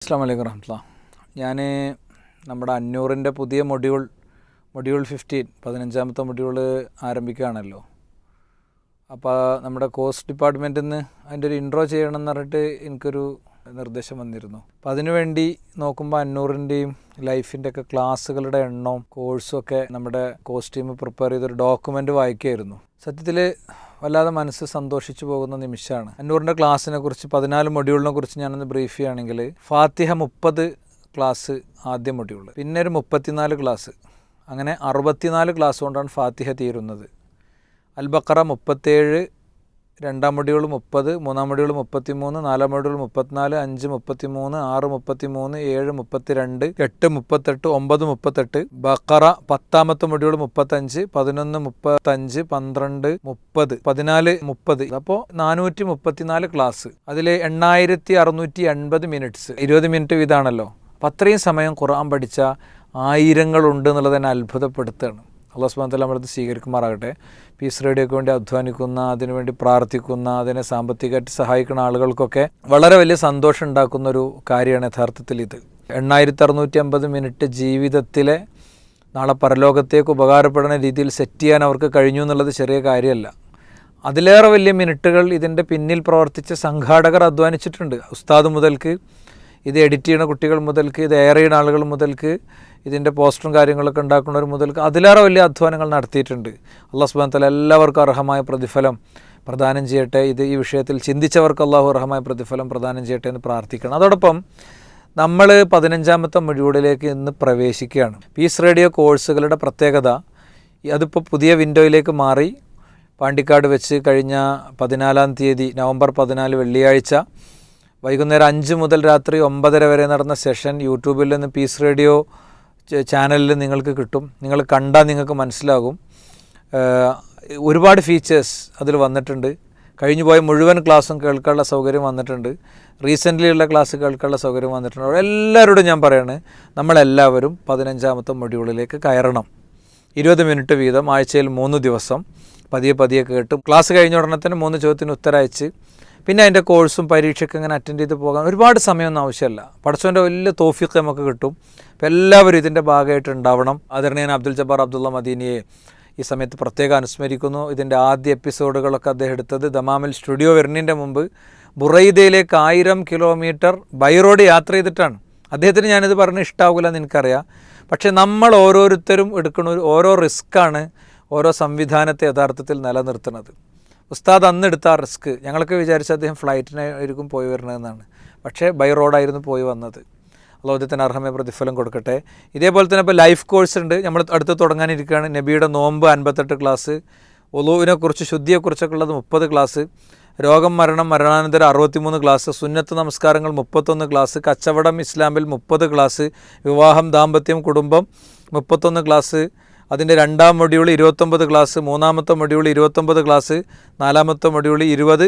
അസ്സലാമു അലൈക്കും വറഹ്മത്തുള്ളാഹി. ഞാൻ നമ്മുടെ അന്നൂറിൻ്റെ പുതിയ മൊഡ്യൂൾ 15 15ാമത്തെ മൊഡ്യൂൾ ആരംഭിക്കുകയാണല്ലോ. അപ്പോൾ നമ്മുടെ കോഴ്സ് ഡിപ്പാർട്ട്മെൻറ്റിൽ നിന്ന് അതിൻ്റെ ഒരു ഇൻട്രോ ചെയ്യണമെന്ന് പറഞ്ഞിട്ട് എനിക്കൊരു നിർദ്ദേശം വന്നിരുന്നു. അപ്പോൾ അതിനുവേണ്ടി നോക്കുമ്പോൾ അന്നൂറിൻ്റെയും ലൈഫിൻ്റെ ഒക്കെ ക്ലാസ്സുകളുടെ എണ്ണവും കോഴ്സും ഒക്കെ നമ്മുടെ കോഴ്സ് ടീം പ്രിപ്പയർ ചെയ്തൊരു ഡോക്യുമെൻ്റ് വായിക്കുകയായിരുന്നു. സത്യത്തിൽ വല്ലാതെ മനസ്സ് സന്തോഷിച്ചു പോകുന്ന നിമിഷമാണ്. അന്നൂറിൻ്റെ ക്ലാസ്സിനെ കുറിച്ച് 14 മൊഡ്യൂളിനെ കുറിച്ച് ഞാനൊന്ന് ബ്രീഫ് ചെയ്യുകയാണെങ്കിൽ, ഫാത്തിഹ 30 ക്ലാസ് ആദ്യ മൊഡ്യൂൾ, പിന്നെ ഒരു 34 ക്ലാസ്, അങ്ങനെ 64 ക്ലാസ് കൊണ്ടാണ് ഫാത്തിഹ തീരുന്നത്. അൽ ബഖറ 37, രണ്ടാം മൊഡ്യൂൾ 30, മൂന്നാം മൊഡ്യൂൾ 33, നാലാം മൊഡ്യൂൾ 34, 5 33, 6 33, 7 32, 8 38, 9 38, ബഖറ 10ാമത്തെ മൊഡ്യൂൾ 35, 11 35, 12 30, 14 30. അപ്പോൾ 434 ക്ലാസ്, അതിൽ 8680 മിനിറ്റ്സ്, 20 മിനിറ്റ് വീതമാണല്ലോ. അപ്പം അത്രയും സമയം ഖുർആൻ പഠിച്ച ആയിരങ്ങളുണ്ട് എന്നുള്ളത് തന്നെ അത്ഭുതപ്പെടുത്തുകയാണ്. അല്ലാഹു സുബ്ഹാനഹു വ തആല നമ്മളത് സ്വീകരിക്കുമാറാകട്ടെ. പീസ് റേഡിയോയ്ക്ക് വേണ്ടി അധ്വാനിക്കുന്ന, അതിനുവേണ്ടി പ്രാർത്ഥിക്കുന്ന, അതിനെ സാമ്പത്തികമായിട്ട് സഹായിക്കുന്ന ആളുകൾക്കൊക്കെ വളരെ വലിയ സന്തോഷം ഉണ്ടാക്കുന്നൊരു കാര്യമാണ് യഥാർത്ഥത്തിൽ ഇത്. 8650 മിനിറ്റ് ജീവിതത്തിലെ നാളെ പരലോകത്തേക്ക് ഉപകാരപ്പെടുന്ന രീതിയിൽ സെറ്റ് ചെയ്യാൻ അവർക്ക് കഴിഞ്ഞു എന്നുള്ളത് ചെറിയ കാര്യമല്ല. അതിലേറെ വലിയ മിനിറ്റുകൾ ഇതിൻ്റെ പിന്നിൽ പ്രവർത്തിച്ച സംഘാടകർ അധ്വാനിച്ചിട്ടുണ്ട്. ഉസ്താദ് മുതൽക്ക്, ഇത് എഡിറ്റ് ചെയ്യുന്ന കുട്ടികൾ മുതൽക്ക്, ഇത് എയർ ചെയ്യുന്ന ആളുകൾ മുതൽക്ക്, ഇതിൻ്റെ പോസ്റ്ററും കാര്യങ്ങളൊക്കെ ഉണ്ടാക്കുന്നവർ മുതൽക്ക് അതിലേറെ വലിയ അധ്വാനങ്ങൾ നടത്തിയിട്ടുണ്ട്. അല്ലാഹു സുബ്ഹാനഹു വ തആല എല്ലാവർക്കും അർഹമായ പ്രതിഫലം പ്രദാനം ചെയ്യട്ടെ. ഈ വിഷയത്തിൽ ചിന്തിച്ചവർക്ക് അല്ലാഹു അർഹമായ പ്രതിഫലം പ്രദാനം ചെയ്യട്ടെ എന്ന് പ്രാർത്ഥിക്കണം. അതോടൊപ്പം നമ്മൾ 15ാമത്തെ മൊഡ്യൂളിലേക്ക് ഇന്ന് പ്രവേശിക്കുകയാണ്. പീസ് റേഡിയോ കോഴ്സുകളുടെ പ്രത്യേകത, അതിപ്പോൾ പുതിയ വിൻഡോയിലേക്ക് മാറി. പാണ്ടിക്കാട് വെച്ച് കഴിഞ്ഞ 14-ാം തീയതി നവംബർ 14 വെള്ളിയാഴ്ച വൈകുന്നേരം 5 മുതൽ രാത്രി 9:30 വരെ നടന്ന സെഷൻ യൂട്യൂബിൽ നിന്ന് പീസ് റേഡിയോ ചാനലിൽ നിങ്ങൾക്ക് കിട്ടും. നിങ്ങൾ കണ്ടാൽ നിങ്ങൾക്ക് മനസ്സിലാകും. ഒരുപാട് ഫീച്ചേഴ്സ് അതിൽ വന്നിട്ടുണ്ട്. കഴിഞ്ഞു പോയ മുഴുവൻ ക്ലാസ്സും കേൾക്കാനുള്ള സൗകര്യം വന്നിട്ടുണ്ട്. റീസെൻ്റ്ലി ഉള്ള ക്ലാസ് കേൾക്കാനുള്ള സൗകര്യം വന്നിട്ടുണ്ട്. എല്ലാവരോടും ഞാൻ പറയാണ്, നമ്മളെല്ലാവരും 15ാമത്തെ മൊഡ്യൂളിലേക്ക് കയറണം. 20 മിനിറ്റ് വീതം ആഴ്ചയിൽ 3 ദിവസം പതിയെ കേട്ടും ക്ലാസ് കഴിഞ്ഞ ഉടനെ തന്നെ 3 ചോദ്യത്തിന് ഉത്തരം അയച്ച് പിന്നെ അതിൻ്റെ കോഴ്സും പരീക്ഷയ്ക്ക് ഇങ്ങനെ അറ്റൻഡ് ചെയ്ത് പോകാൻ ഒരുപാട് സമയമൊന്നും ആവശ്യമില്ല. പടച്ചവൻ്റെ വലിയ തൗഫീഖ് നമുക്ക് കിട്ടും. അപ്പോൾ എല്ലാവരും ഇതിൻ്റെ ഭാഗമായിട്ട് ഉണ്ടാവണം. ആദരണീയൻ അബ്ദുൽ ജബ്ബാർ അബ്ദുള്ള മദീനിയെ ഈ സമയത്ത് പ്രത്യേകം അനുസ്മരിക്കുന്നു. ഇതിൻ്റെ ആദ്യ എപ്പിസോഡുകളൊക്കെ അദ്ദേഹം എടുത്തത് ദമാമിൽ സ്റ്റുഡിയോ വരുന്നതിൻ്റെ മുമ്പ് ബുറൈദയിലേക്ക് 1000 കിലോമീറ്റർ ബൈ റോഡ് യാത്ര ചെയ്തിട്ടാണ്. അദ്ദേഹത്തിന് ഞാനിത് പറഞ്ഞ് ഇഷ്ടമാകില്ല എന്ന് എനിക്കറിയാം. പക്ഷേ നമ്മൾ ഓരോരുത്തരും എടുക്കുന്ന ഓരോ റിസ്ക്കാണ് ഓരോ സംവിധാനത്തെ യഥാർത്ഥത്തിൽ നിലനിർത്തുന്നത്. ഉസ്താദ് അന്നെടുത്ത ആ റിസ്ക് ഞങ്ങളൊക്കെ വിചാരിച്ച അദ്ദേഹം ഫ്ലൈറ്റിനായിരിക്കും പോയി വരണമെന്നാണ്. പക്ഷേ ബൈ റോഡായിരുന്നു പോയി വന്നത്. അല്ലാഹുവിന് അർഹമായ പ്രതിഫലം കൊടുക്കട്ടെ. ഇതേപോലെ തന്നെ ഇപ്പോൾ ലൈഫ് കോഴ്സ് ഉണ്ട്, നമ്മൾ അടുത്ത് തുടങ്ങാനിരിക്കുകയാണ്. നബിയുടെ നോമ്പ് 58 ക്ലാസ്, ഒളൂവിനെക്കുറിച്ച് ശുദ്ധിയെക്കുറിച്ചൊക്കെ ഉള്ളത് 30 ക്ലാസ്, രോഗം മരണാനന്തരം 63 ക്ലാസ്, സുന്നത്ത് നമസ്കാരങ്ങൾ 31 ക്ലാസ്, കച്ചവടം ഇസ്ലാമിൽ 30 ക്ലാസ്, വിവാഹം ദാമ്പത്യം കുടുംബം 31 ക്ലാസ്, അതിൻ്റെ രണ്ടാം മൊഡ്യൂൾ 29 ക്ലാസ്, മൂന്നാമത്തെ മൊഡ്യൂൾ 29 ക്ലാസ്, നാലാമത്തെ മൊഡ്യൂൾ 20,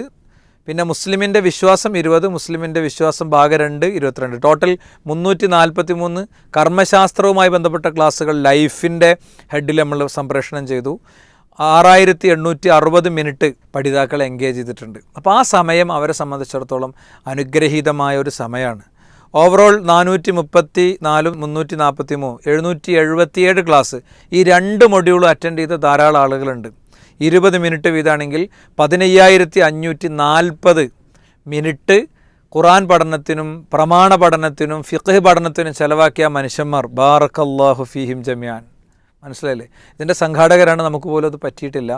പിന്നെ മുസ്ലിമിൻ്റെ വിശ്വാസം 20, മുസ്ലിമിൻ്റെ വിശ്വാസം ഭാഗം 2 22. ടോട്ടൽ 343 കർമ്മശാസ്ത്രവുമായി ബന്ധപ്പെട്ട ക്ലാസ്സുകൾ ലൈഫിൻ്റെ ഹെഡിൽ നമ്മൾ സംപ്രേഷണം ചെയ്തു. 6860 മിനിറ്റ് പഠിതാക്കൾ എൻഗേജ് ചെയ്തിട്ടുണ്ട്. അപ്പോൾ ആ സമയം അവരെ സംബന്ധിച്ചിടത്തോളം അനുഗ്രഹീതമായ ഒരു സമയമാണ്. ഓവറോൾ 434 343 777 ക്ലാസ്, ഈ 2 മൊഡ്യൂളും അറ്റൻഡ് ചെയ്ത ധാരാളം ആളുകളുണ്ട്. 20 മിനിറ്റ് വീതമാണെങ്കിൽ 15540 മിനിറ്റ് ഖുർആൻ പഠനത്തിനും പ്രമാണ പഠനത്തിനും ഫിഖ് പഠനത്തിനും ചെലവാക്കിയ മനുഷ്യന്മാർ, ബാറക്കല്ലാഹു ഫീഹിം ജമിയാൻ. മനസ്സിലായില്ലേ? ഇതിൻ്റെ സംഘാടകരാണ്, നമുക്ക് പോലും അത് പറ്റിയിട്ടില്ല.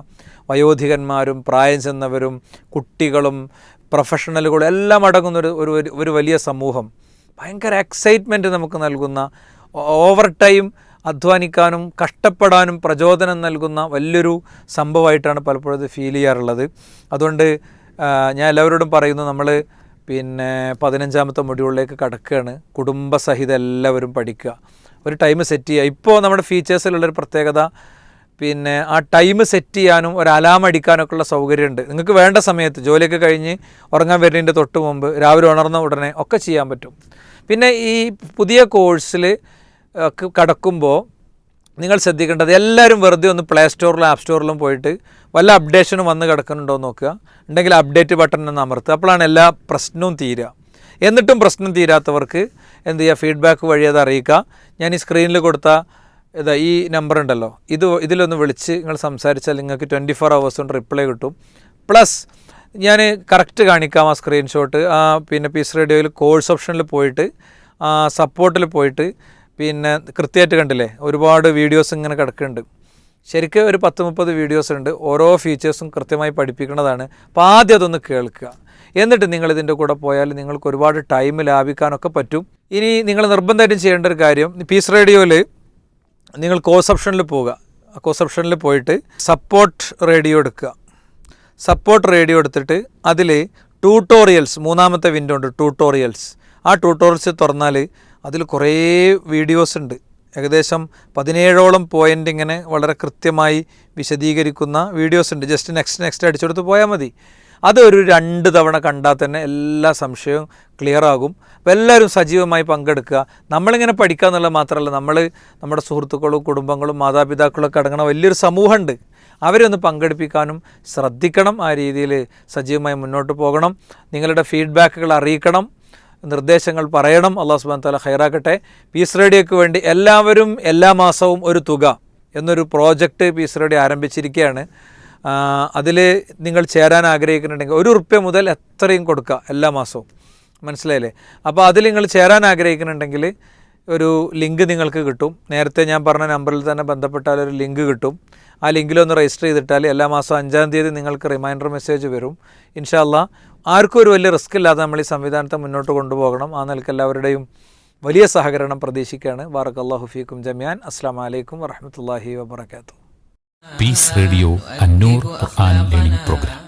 വയോധികന്മാരും പ്രായം ചെന്നവരും കുട്ടികളും പ്രൊഫഷണലുകളും എല്ലാം അടങ്ങുന്ന ഒരു വലിയ സമൂഹം. ഭയങ്കര എക്സൈറ്റ്മെൻറ്റ് നമുക്ക് നൽകുന്ന, ഓവർ ടൈം അധ്വാനിക്കാനും കഷ്ടപ്പെടാനും പ്രചോദനം നൽകുന്ന വലിയൊരു സംഭവമായിട്ടാണ് പലപ്പോഴും ഇത് ഫീൽ ചെയ്യാറുള്ളത്. അതുകൊണ്ട് ഞാൻ എല്ലാവരോടും പറയുന്നു, നമ്മൾ 15ാമത്തെ മൊഡ്യൂളിലേക്ക് കടക്കുകയാണ്. കുടുംബസഹിതം എല്ലാവരും പഠിക്കുക, ഒരു ടൈം സെറ്റ് ചെയ്യുക. ഇപ്പോൾ നമ്മുടെ ഫീച്ചേഴ്സിലുള്ളൊരു പ്രത്യേകത, ആ ടൈം സെറ്റ് ചെയ്യാനും ഒരു അലാം അടിക്കാനൊക്കെ ഉള്ള സൗകര്യമുണ്ട്. നിങ്ങൾക്ക് വേണ്ട സമയത്ത് ജോലിയൊക്കെ കഴിഞ്ഞ് ഉറങ്ങാൻ വരുന്നതിൻ്റെ തൊട്ട് മുമ്പ്, രാവിലെ ഉണർന്ന ഉടനെ ഒക്കെ ചെയ്യാൻ പറ്റും. പിന്നെ ഈ പുതിയ കോഴ്സിൽ കടക്കുമ്പോൾ നിങ്ങൾ ശ്രദ്ധിക്കേണ്ടത്, എല്ലാവരും വെറുതെ ഒന്ന് പ്ലേ സ്റ്റോറിലും ആപ്പ് സ്റ്റോറിലും പോയിട്ട് വല്ല അപ്ഡേഷനും വന്ന് കിടക്കുന്നുണ്ടോ എന്ന് നോക്കുക. ഉണ്ടെങ്കിൽ അപ്ഡേറ്റ് ബട്ടൺ ഒന്ന് അമർത്തുക. അപ്പോഴാണ് എല്ലാ പ്രശ്നവും തീരുക. എന്നിട്ടും പ്രശ്നം തീരാത്തവർക്ക് എന്ത് ചെയ്യുക, ഫീഡ്ബാക്ക് വഴി അത് അറിയിക്കുക. ഞാൻ ഈ സ്ക്രീനിൽ കൊടുത്ത ഈ നമ്പർ ഉണ്ടല്ലോ, ഇതിലൊന്ന് വിളിച്ച് നിങ്ങൾ സംസാരിച്ചാൽ നിങ്ങൾക്ക് 24 hours കൊണ്ട് റിപ്ലൈ കിട്ടും. പ്ലസ് ഞാൻ കറക്റ്റ് കാണിക്കാം ആ സ്ക്രീൻഷോട്ട്. പിന്നെ പീസ് റേഡിയോയിൽ കോഴ്സ് ഓപ്ഷനിൽ പോയിട്ട് സപ്പോർട്ടിൽ പോയിട്ട് പിന്നെ കൃത്യമായിട്ട് കണ്ടില്ലേ, ഒരുപാട് വീഡിയോസ് ഇങ്ങനെ കിടക്കുന്നുണ്ട്. ശരിക്കും ഒരു 10-30 വീഡിയോസ് ഉണ്ട്. ഓരോ ഫീച്ചേഴ്സും കൃത്യമായി പഠിപ്പിക്കുന്നതാണ്. അപ്പോൾ ആദ്യം അതൊന്ന് കേൾക്കുക. എന്നിട്ട് നിങ്ങളിതിൻ്റെ കൂടെ പോയാൽ നിങ്ങൾക്ക് ഒരുപാട് ടൈം ലാഭിക്കാനൊക്കെ പറ്റും. ഇനി നിങ്ങൾ നിർബന്ധമായിട്ടും ചെയ്യേണ്ട ഒരു കാര്യം, പീസ് റേഡിയോയിൽ നിങ്ങൾ കോഴ്സ് ഓപ്ഷനിൽ പോവുക. കോഴ്സ് ഓപ്ഷനിൽ പോയിട്ട് സപ്പോർട്ട് റേഡിയോ എടുക്കുക. സപ്പോർട്ട് റേഡിയോ എടുത്തിട്ട് അതിൽ ട്യൂട്ടോറിയൽസ്, 3ാമത്തെ വിൻഡോ ഉണ്ട്, ട്യൂട്ടോറിയൽസ്. ആ ട്യൂട്ടോറിയൽസ് തുറന്നാൽ അതിൽ കുറേ വീഡിയോസ് ഉണ്ട്. ഏകദേശം 17ഓളം പോയിൻ്റ് ഇങ്ങനെ വളരെ കൃത്യമായി വിശദീകരിക്കുന്ന വീഡിയോസ് ഉണ്ട്. ജസ്റ്റ് നെക്സ്റ്റ് അടിച്ചെടുത്ത് പോയാൽ മതി. അത് ഒരു 2 തവണ കണ്ടാൽ തന്നെ എല്ലാ സംശയവും ക്ലിയർ ആകും. അപ്പോൾ എല്ലാവരും സജീവമായി പങ്കെടുക്കുക. നമ്മളിങ്ങനെ പഠിക്കുക എന്നുള്ളത് മാത്രമല്ല, നമ്മുടെ സുഹൃത്തുക്കളും കുടുംബങ്ങളും മാതാപിതാക്കളൊക്കെ അടങ്ങുന്ന വലിയൊരു സമൂഹമുണ്ട്. അവരെ ഒന്ന് പങ്കെടുപ്പിക്കാനും ശ്രദ്ധിക്കണം. ആ രീതിയിൽ സജീവമായി മുന്നോട്ട് പോകണം. നിങ്ങളുടെ ഫീഡ്ബാക്കുകൾ അറിയിക്കണം, നിർദ്ദേശങ്ങൾ പറയണം. അല്ലാഹു സുബ്ഹാനഹു വ തആല ഖൈറാക്കട്ടെ. പീസ് റേഡിയോയ്ക്ക് വേണ്ടി എല്ലാവരും എല്ലാ മാസവും ഒരു തുക എന്നൊരു പ്രോജക്റ്റ് പീസ് റേഡിയോ ആരംഭിച്ചിരിക്കുകയാണ്. അതിൽ നിങ്ങൾ ചേരാൻ ആഗ്രഹിക്കുന്നുണ്ടെങ്കിൽ ₹1 മുതൽ എത്രയും കൊടുക്കുക എല്ലാ മാസവും. മനസ്സിലായില്ലേ? അപ്പോൾ അതിൽ നിങ്ങൾ ചേരാൻ ആഗ്രഹിക്കുന്നുണ്ടെങ്കിൽ ഒരു ലിങ്ക് നിങ്ങൾക്ക് കിട്ടും. നേരത്തെ ഞാൻ പറഞ്ഞ നമ്പറിൽ തന്നെ ബന്ധപ്പെട്ടാൽ ഒരു ലിങ്ക് കിട്ടും. ആ ലിങ്കിലൊന്ന് രജിസ്റ്റർ ചെയ്തിട്ടാൽ എല്ലാ മാസം 5-ാം തീയതി നിങ്ങൾക്ക് റിമൈൻഡർ മെസ്സേജ് വരും. ഇൻഷാ അല്ലാഹ് ആർക്കും ഒരു വലിയ റിസ്ക് ഇല്ലാതെ നമ്മൾ ഈ സംവിധാനത്തെ മുന്നോട്ട് കൊണ്ടുപോകണം. ആ നിലയ്ക്ക് എല്ലാവരുടെയും വലിയ സഹകരണം പ്രതീക്ഷിക്കുകയാണ്. ബാറക്കല്ലാഹു ഫീക്കും ജമിയാൻ. അസ്സലാമു അലൈക്കും വറഹ്മത്തുള്ളാഹി വബറകാതുഹു. പീസ് റേഡിയോ അന്നൂർ ഖുർആൻ ലേണിംഗ് പ്രോഗ്രാം.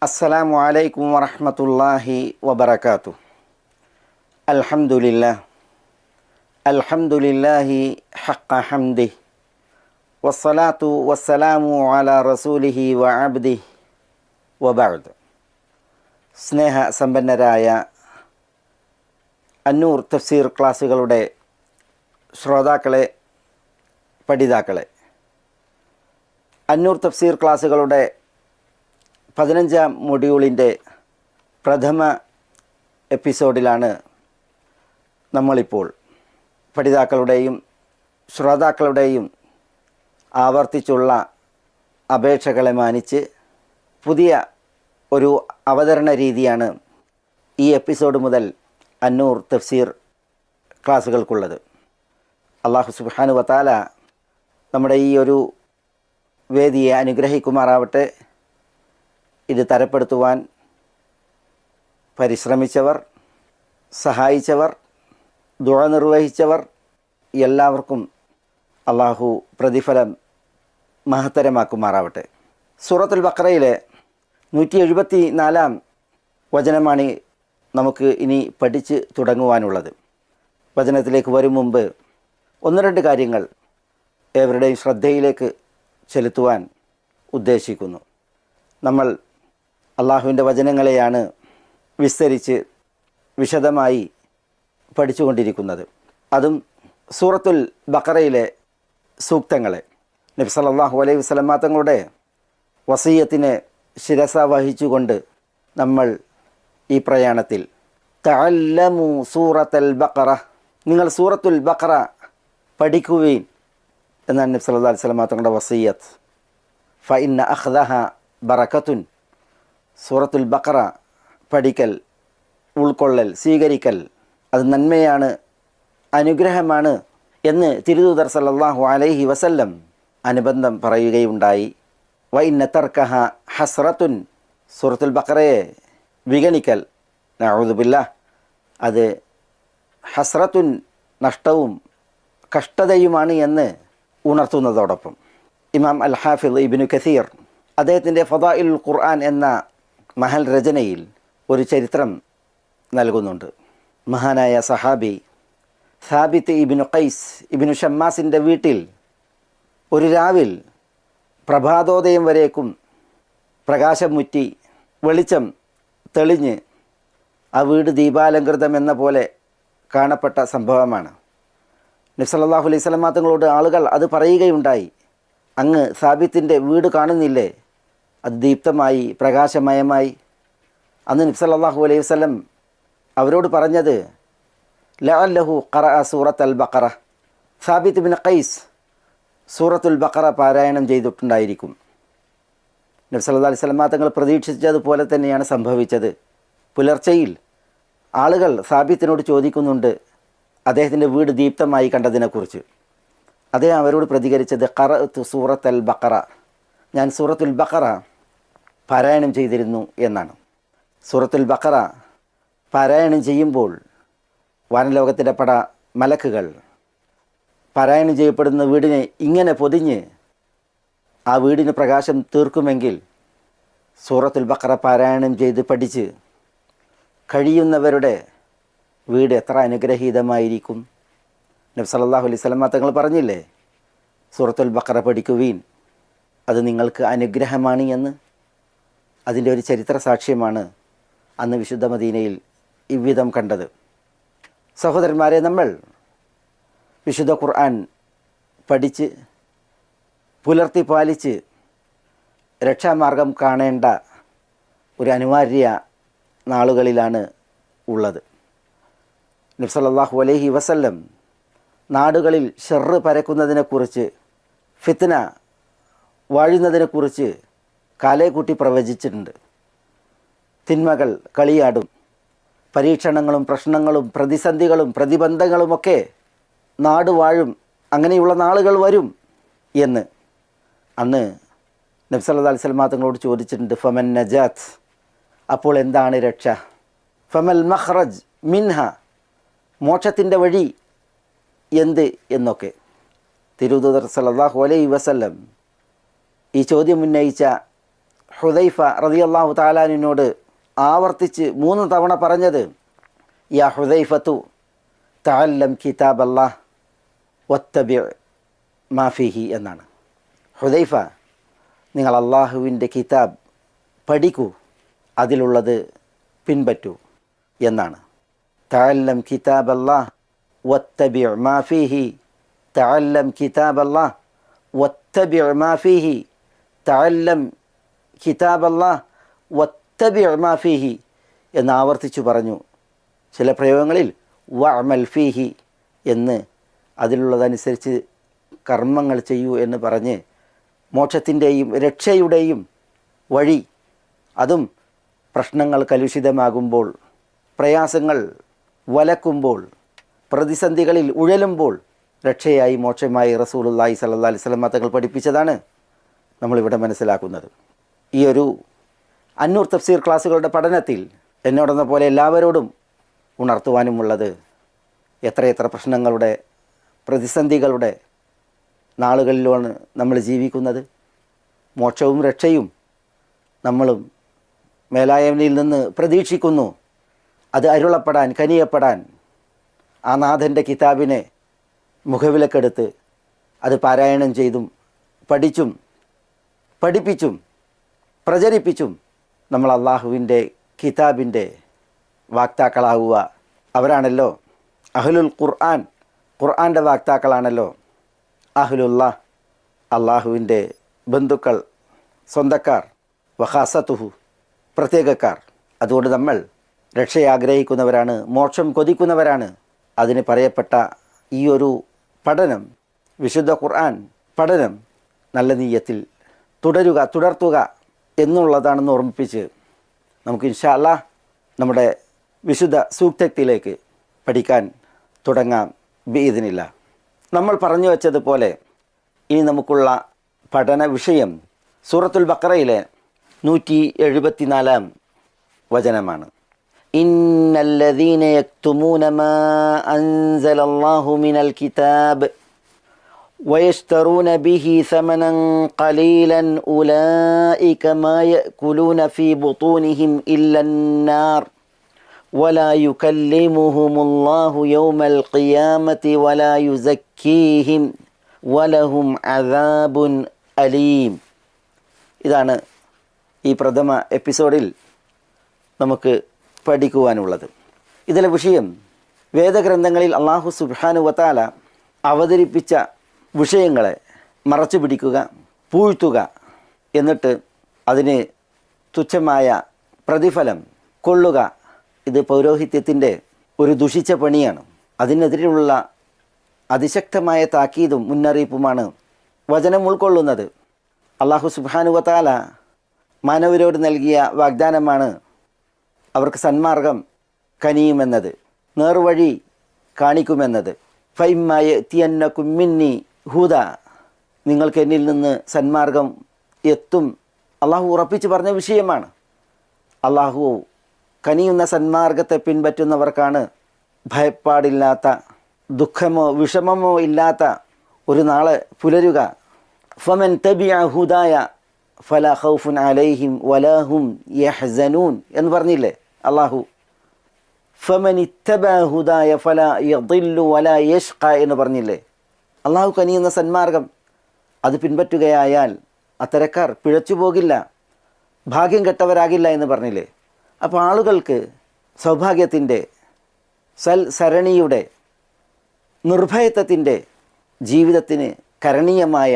അസ്സലാമു അലൈക്കും വറഹ്മത്തുള്ളാഹി വബറകാതുഹു. അൽഹംദുലില്ലാഹി ഹഖ്ഖ ഹംദിഹി വസ്സലാത്തു വസ്സലാമു അലാ റസൂലിഹി വഅബ്ദിഹി വബഅദ്. സ്നേഹസമ്പന്നരായ അന്നൂർ തഫ്സീർ ക്ലാസ്സുകളുടെ ശ്രോതാക്കളെ, പഠിതാക്കളെ, അന്നൂർ തഫ്സീർ ക്ലാസ്സുകളുടെ 15ാം മൊഡ്യൂളിൻ്റെ പ്രഥമ എപ്പിസോഡിലാണ് നമ്മളിപ്പോൾ. പഠിതാക്കളുടെയും ശ്രോതാക്കളുടെയും ആവർത്തിച്ചുള്ള അപേക്ഷകളെ മാനിച്ച് പുതിയ ഒരു അവതരണ രീതിയാണ് ഈ എപ്പിസോഡ് മുതൽ അന്നൂർ തഫ്സീർ ക്ലാസ്സുകൾക്കുള്ളത്. അല്ലാഹു സുബ്ഹാനഹു വ തആല നമ്മുടെ ഈ ഒരു വേദിയെ അനുഗ്രഹിക്കുമാറാവട്ടെ. ഇത് തരപ്പെടുത്തുവാൻ പരിശ്രമിച്ചവർ, സഹായിച്ചവർ, ദുആ നിർവഹിച്ചവർ എല്ലാവർക്കും അല്ലാഹു പ്രതിഫലം മഹത്തരമാക്കുമാറാവട്ടെ. സൂറത്തുൽ ബഖറയിലെ 174-ാം വചനമാണ് നമുക്ക് ഇനി പഠിച്ച് തുടങ്ങുവാനുള്ളത്. വചനത്തിലേക്ക് വരും മുമ്പ് 1-2 കാര്യങ്ങൾ ഏവരുടെയും ശ്രദ്ധയിലേക്ക് ചെലുത്തുവാൻ ഉദ്ദേശിക്കുന്നു. നമ്മൾ അള്ളാഹുവിൻ്റെ വചനങ്ങളെയാണ് വിസ്തരിച്ച് വിശദമായി പഠിച്ചുകൊണ്ടിരിക്കുന്നത്. അതും സൂറത്തുൽ ബഖറയിലെ സൂക്തങ്ങളെ. നബി സല്ലല്ലാഹു അലൈഹി വസല്ലം തങ്ങളുടെ വസിയ്യത്തിനെ ശിരസ വഹിച്ചുകൊണ്ട് നമ്മൾ ഈ പ്രയാണത്തിൽ തഅല്ലമു സൂറത്തുൽ ബഖറ, നിങ്ങൾ സൂറത്തുൽ ബഖറ പഠിക്കുകയും എന്നാണ് നബി സല്ലല്ലാഹു അലൈഹി വസല്ലം തങ്ങളുടെ വസിയ്യത്ത്. ഫഇന്ന അഖ്ദഹ ബറകത്തുൻ, സൂറത്തുൽ ബഖറ പഠിക്കൽ, ഉൾക്കൊള്ളൽ, സ്വീകരിക്കൽ അത് നന്മയാണ്, അനുഗ്രഹമാണ് എന്ന് തിരുദൂതർ സല്ലല്ലാഹു അലൈഹി വസല്ലം അനുബന്ധം പറയുകയുണ്ടായി. വഇന്ന തർക്കഹ ഹസ്റത്തുൻ, സൂറത്തുൽ ബഖറയെ വിഗണിക്കൽ, നഊദു ബില്ലാഹ്, അത് ഹസ്റത്തുൻ നഷ്ടവും കഷ്ടതയുമാണ് എന്ന് ഉണർത്തുന്നതോടൊപ്പം ഇമാം അൽ ഹാഫിദ് ഇബ്നു കസീർ അദ്ദേഹത്തിൻ്റെ ഫദായിലുൽ ഖുർആൻ എന്ന മഹൽ രചനയിൽ ഒരു ചരിത്രം നൽകുന്നുണ്ട്. മഹാനായ സഹാബി സാബിത്ത് ഇബ്നു ഖൈസ് ഇബ്നു ഷമ്മാസിൻ്റെ വീട്ടിൽ ഒരു രാവിൽ പ്രഭാതോദയം വരേക്കും പ്രകാശം മുറ്റി വെളിച്ചം തെളിഞ്ഞ് ആ വീട് ദീപാലങ്കൃതം എന്ന പോലെ കാണപ്പെട്ട സംഭവമാണ്. നബി സല്ലല്ലാഹു അലൈഹി വസല്ലം തങ്ങളോട് ആളുകൾ അത് പറയുകയുണ്ടായി, അങ്ങ് സാബിത്തിൻ്റെ വീട് കാണുന്നില്ലേ, അത് ദീപ്തമായി പ്രകാശമയമായി. അന്ന് നബി സല്ലല്ലാഹു അലൈഹി വസല്ലം അവരോട് പറഞ്ഞത് ലഅല്ലഹു ഖറഅ സൂറത്തുൽ ബഖറ, സാബിത്ത് ബിൻ ഖൈസ് സൂറത്തുൽ ബഖറ പാരായണം ചെയ്തിട്ടുണ്ടായിരിക്കും. നബി സല്ലല്ലാഹു അലൈഹി വസല്ലം തങ്ങൾ പ്രതീക്ഷിച്ചതുപോലെ തന്നെയാണ് സംഭവിച്ചത്. പുലർച്ചയിൽ ആളുകൾ സാബിത്തിനോട് ചോദിക്കുന്നുണ്ട് അദ്ദേഹത്തിൻ്റെ വീട് ദീപ്തമായി കണ്ടതിനെക്കുറിച്ച്. അദ്ദേഹം അവരോട് പ്രതികരിച്ചത് ഖറഅതു സൂറത്തുൽ ബഖറ, ഞാൻ സൂറത്തുൽ ബഖറ പാരായണം ചെയ്തിരുന്നു എന്നാണ്. സൂറത്തുൽ ബഖറ പാരായണം ചെയ്യുമ്പോൾ വാനലോകത്തിൻ്റെ പട മലക്കുകൾ പാരായണം ചെയ്യപ്പെടുന്ന വീടിനെ ഇങ്ങനെ പൊതിഞ്ഞ് ആ വീടിന് പ്രകാശം തീർക്കുമെങ്കിൽ സൂറത്തുൽ ബഖറ പാരായണം ചെയ്ത് പഠിച്ച് കഴിയുന്നവരുടെ വീട് എത്ര അനുഗ്രഹീതമായിരിക്കും. നബി സല്ലല്ലാഹു അലൈഹി വസല്ലം തങ്ങൾ പറഞ്ഞില്ലേ, സൂറത്തുൽ ബഖറ പഠിക്കുവീൻ, അത് നിങ്ങൾക്ക് അനുഗ്രഹമാണ് എന്ന്. അതിൻ്റെ ഒരു ചരിത്ര സാക്ഷ്യമാണ് അന്ന് വിശുദ്ധ മദീനയിൽ ഇவ்விധം കണ്ടത്. സഹോദരന്മാരെ, നമ്മൾ വിശുദ്ധ ഖുർആൻ പഠിച്ച് പുലർത്തി പാലിച്ച് രക്ഷാമാർഗം കാണേണ്ട ഒരു അനിവാര്യ നാളുകളിലാണ് ഉള്ളത്. നബി സല്ലല്ലാഹു അലൈഹി വസല്ലം നാടുകളിൽ ഷർറ് പരക്കുന്നതിനെക്കുറിച്ച്, ഫിത്ന വാഴുന്നതിനെക്കുറിച്ച് കാലേക്കൂട്ടി പ്രവചിച്ചിട്ടുണ്ട്. തിന്മകൾ കളിയാടും, പരീക്ഷണങ്ങളും പ്രശ്നങ്ങളും പ്രതിസന്ധികളും പ്രതിബന്ധങ്ങളുമൊക്കെ നാട് വാഴും, അങ്ങനെയുള്ള നാളുകൾ വരും എന്ന് അന്ന് നബി സല്ലല്ലാഹു അലൈഹി വസല്ലം തങ്ങളോട് ചോദിച്ചിട്ടുണ്ട്. ഫമൻ നജാത്ത്, അപ്പോൾ എന്താണ് രക്ഷ? ഫമൽ മഖ്റജ് മിൻഹ, മോക്ഷത്തിൻ്റെ വഴി എന്ത് എന്നൊക്കെ. തിരുദൂതർ സല്ലല്ലാഹു അലൈഹി വസല്ലം ഈ ചോദ്യം ഉന്നയിച്ച ഹുദൈഫ റളിയല്ലാഹു തആല അൻഹുവിനോട് ആവർത്തിച്ച് 3 തവണ പറഞ്ഞത് യാ ഹുദൈഫത്തു തഅല്ലം കിതാബല്ലാഹ് വത്തബിഅ മാ ഫീഹി എന്നാണ്. ഹുദൈഫ, നിങ്ങൾ അള്ളാഹുവിൻ്റെ കിതാബ് പഠിക്കൂ, അതിലുള്ളത് പിൻപറ്റൂ എന്നാണ്. തഅല്ലം കിതാബല്ലാഹ് വത്തബിഅ മാ ഫീഹി, തഅല്ലം കിതാബല്ലാഹ് വത്തബിഅ മാ ഫീഹി, തഅല്ലം കിതാബല്ലാഹ് വത്തബിഅ മാ ഫീഹി എന്ന് ആവർത്തിച്ചു പറഞ്ഞു. ചില പ്രയോഗങ്ങളിൽ വഅമൽ ഫീഹി എന്ന്, അതിലുള്ളതനുസരിച്ച് കർമ്മങ്ങൾ ചെയ്യൂ എന്ന് പറഞ്ഞ് മോക്ഷത്തിൻ്റെയും രക്ഷയുടെയും വഴി, അതും പ്രശ്നങ്ങൾ കലുഷിതമാകുമ്പോൾ, പ്രയാസങ്ങൾ വലക്കുമ്പോൾ, പ്രതിസന്ധികളിൽ ഉഴലുമ്പോൾ രക്ഷയായി മോക്ഷമായി റസൂലുള്ളാഹി സ്വല്ലല്ലാഹി അലൈഹി വസല്ലം തങ്ങൾ പഠിപ്പിച്ചതാണ് നമ്മളിവിടെ മനസ്സിലാക്കുന്നത്. ഈ ഒരു അന്നൂർ തഫ്സീർ ക്ലാസ്സുകളുടെ പഠനത്തിൽ എന്നോടെന്ന പോലെ എല്ലാവരോടും ഉണർത്തുവാനുമുള്ളത്, എത്രയെത്ര പ്രശ്നങ്ങളുടെ പ്രതിസന്ധികളുടെ നാളുകളിലാണ് നമ്മൾ ജീവിക്കുന്നത്. മോക്ഷവും രക്ഷയും നമ്മളും മേലായവനിൽ നിന്ന് പ്രതീക്ഷിക്കുന്നു. അത് അരുളപ്പെടാൻ, കനിയപ്പെടാൻ ആ നാഥൻ്റെ കിതാബിനെ മുഖവിലക്കെടുത്ത് അത് പാരായണം ചെയ്തും പഠിച്ചും പഠിപ്പിച്ചും പ്രചരിപ്പിച്ചും നമ്മൾ അള്ളാഹുവിൻ്റെ കിതാബിൻ്റെ വാക്താക്കളാവുക. അവരാണല്ലോ അഹ്ലുൽ ഖുർആൻ, ഖുർആൻ്റെ വാക്താക്കളാണല്ലോ അഹ്ലുല്ലാ, അള്ളാഹുവിൻ്റെ ബന്ധുക്കൾ, സ്വന്തക്കാർ, വഖാസത്തുഹു, പ്രത്യേകക്കാർ. അതുകൊണ്ട് നമ്മൾ രക്ഷയാഗ്രഹിക്കുന്നവരാണ്, മോക്ഷം കൊതിക്കുന്നവരാണ്. അതിന് പറയപ്പെട്ട ഈ ഒരു പഠനം, വിശുദ്ധ ഖുർആൻ പഠനം നല്ല നീയത്തിൽ തുടർത്തുക എന്നുള്ളതാണെന്ന് ഓർമ്മിപ്പിച്ച് നമുക്ക് ഇൻഷാ അല്ലാഹ് നമ്മുടെ വിശുദ്ധ സൂക്തത്തിലേക്ക് പഠിക്കാൻ തുടങ്ങാം ബിഇദ്നില്ലാ. നമ്മൾ പറഞ്ഞു വച്ചതുപോലെ ഇനി നമുക്കുള്ള പഠന വിഷയം സൂറത്തുൽ ബഖറയിലെ 174 വചനമാണ്. ഇന്നല്ലദീന യക്തുമൂന മാ അൻസലല്ലാഹു മിനൽ കിതാബ് വയശ്തറൂന ബിഹി സമനൻ ഖലീലൻ ഉലൈക മാ യഅകുലൂന ഫീ ബുതൂനിഹിം ഇല്ലന്നാർ വലാ യുകല്ലിമുഹുമുല്ലാഹു യൗമൽ ഖിയാമത്തി വലാ യുസക്കീഹിം വലഹും അദാബുൻ അലീം. ഇതാണ് ഈ പ്രഥമ എപ്പിസോഡിൽ നമുക്ക് പഠിക്കുവാനുള്ളത്. ഇതിലെ വിഷയം വേദഗ്രന്ഥങ്ങളിൽ അല്ലാഹു സുബ്ഹാനഹു വ തആല അവതരിപ്പിച്ച വിഷയങ്ങളെ മറച്ചു പിടിക്കുക, പൂഴ്ത്തുക, എന്നിട്ട് അതിന് തുച്ഛമായ പ്രതിഫലം കൊള്ളുക, ഇത് പൗരോഹിത്യത്തിൻ്റെ ഒരു ദുഷിച്ച പണിയാണ്. അതിനെതിരെയുള്ള അതിശക്തമായ താക്കീതും മുന്നറിയിപ്പുമാണ് വചനം ഉൾക്കൊള്ളുന്നത്. അല്ലാഹു സുബ്ഹാനഹു വ തആല മാനവരോട് നൽകിയ വാഗ്ദാനമാണ് അവർക്ക് സന്മാർഗം കനിയുമെന്നത്, നേർവഴി കാണിക്കുമെന്നത്. ഫൈമ്മ യഅ്തിയന്നകും മിന്നി ഹുദ, നിങ്ങൾക്ക് എന്നിൽ നിന്ന് സന്മാർഗം എത്തും. അള്ളാഹു ഉറപ്പിച്ച് പറഞ്ഞ വിഷയമാണ്. അള്ളാഹു കനിയുന്ന സന്മാർഗത്തെ പിൻപറ്റുന്നവർക്കാണ് ഭയപ്പാടില്ലാത്ത, ദുഃഖമോ വിഷമമോ ഇല്ലാത്ത ഒരു നാളെ പുലരുക. ഫമൻ തബിഅ ഹുദായ ഫലാ ഖൗഫുൻ അലൈഹിം വലാ ഹും യഹ്സനൂൻ എന്ന് പറഞ്ഞില്ലേ അള്ളാഹു. ഫമൻ ഇത്തബഅ ഹുദായ ഫലാ യദില്ലു വലാ യഷ്ഖ എന്ന് പറഞ്ഞില്ലേ. അള്ളാഹു കനിയുന്ന സന്മാർഗം അത് പിൻപറ്റുകയായാൽ അത്തരക്കാർ പിഴച്ചു പോകില്ല, ഭാഗ്യം കെട്ടവരാകില്ല എന്ന് പറഞ്ഞില്ലേ. അപ്പോൾ ആളുകൾക്ക് സൗഭാഗ്യത്തിൻ്റെ, സരണിയുടെ, നിർഭയത്വത്തിൻ്റെ ജീവിതത്തിന് കരണീയമായ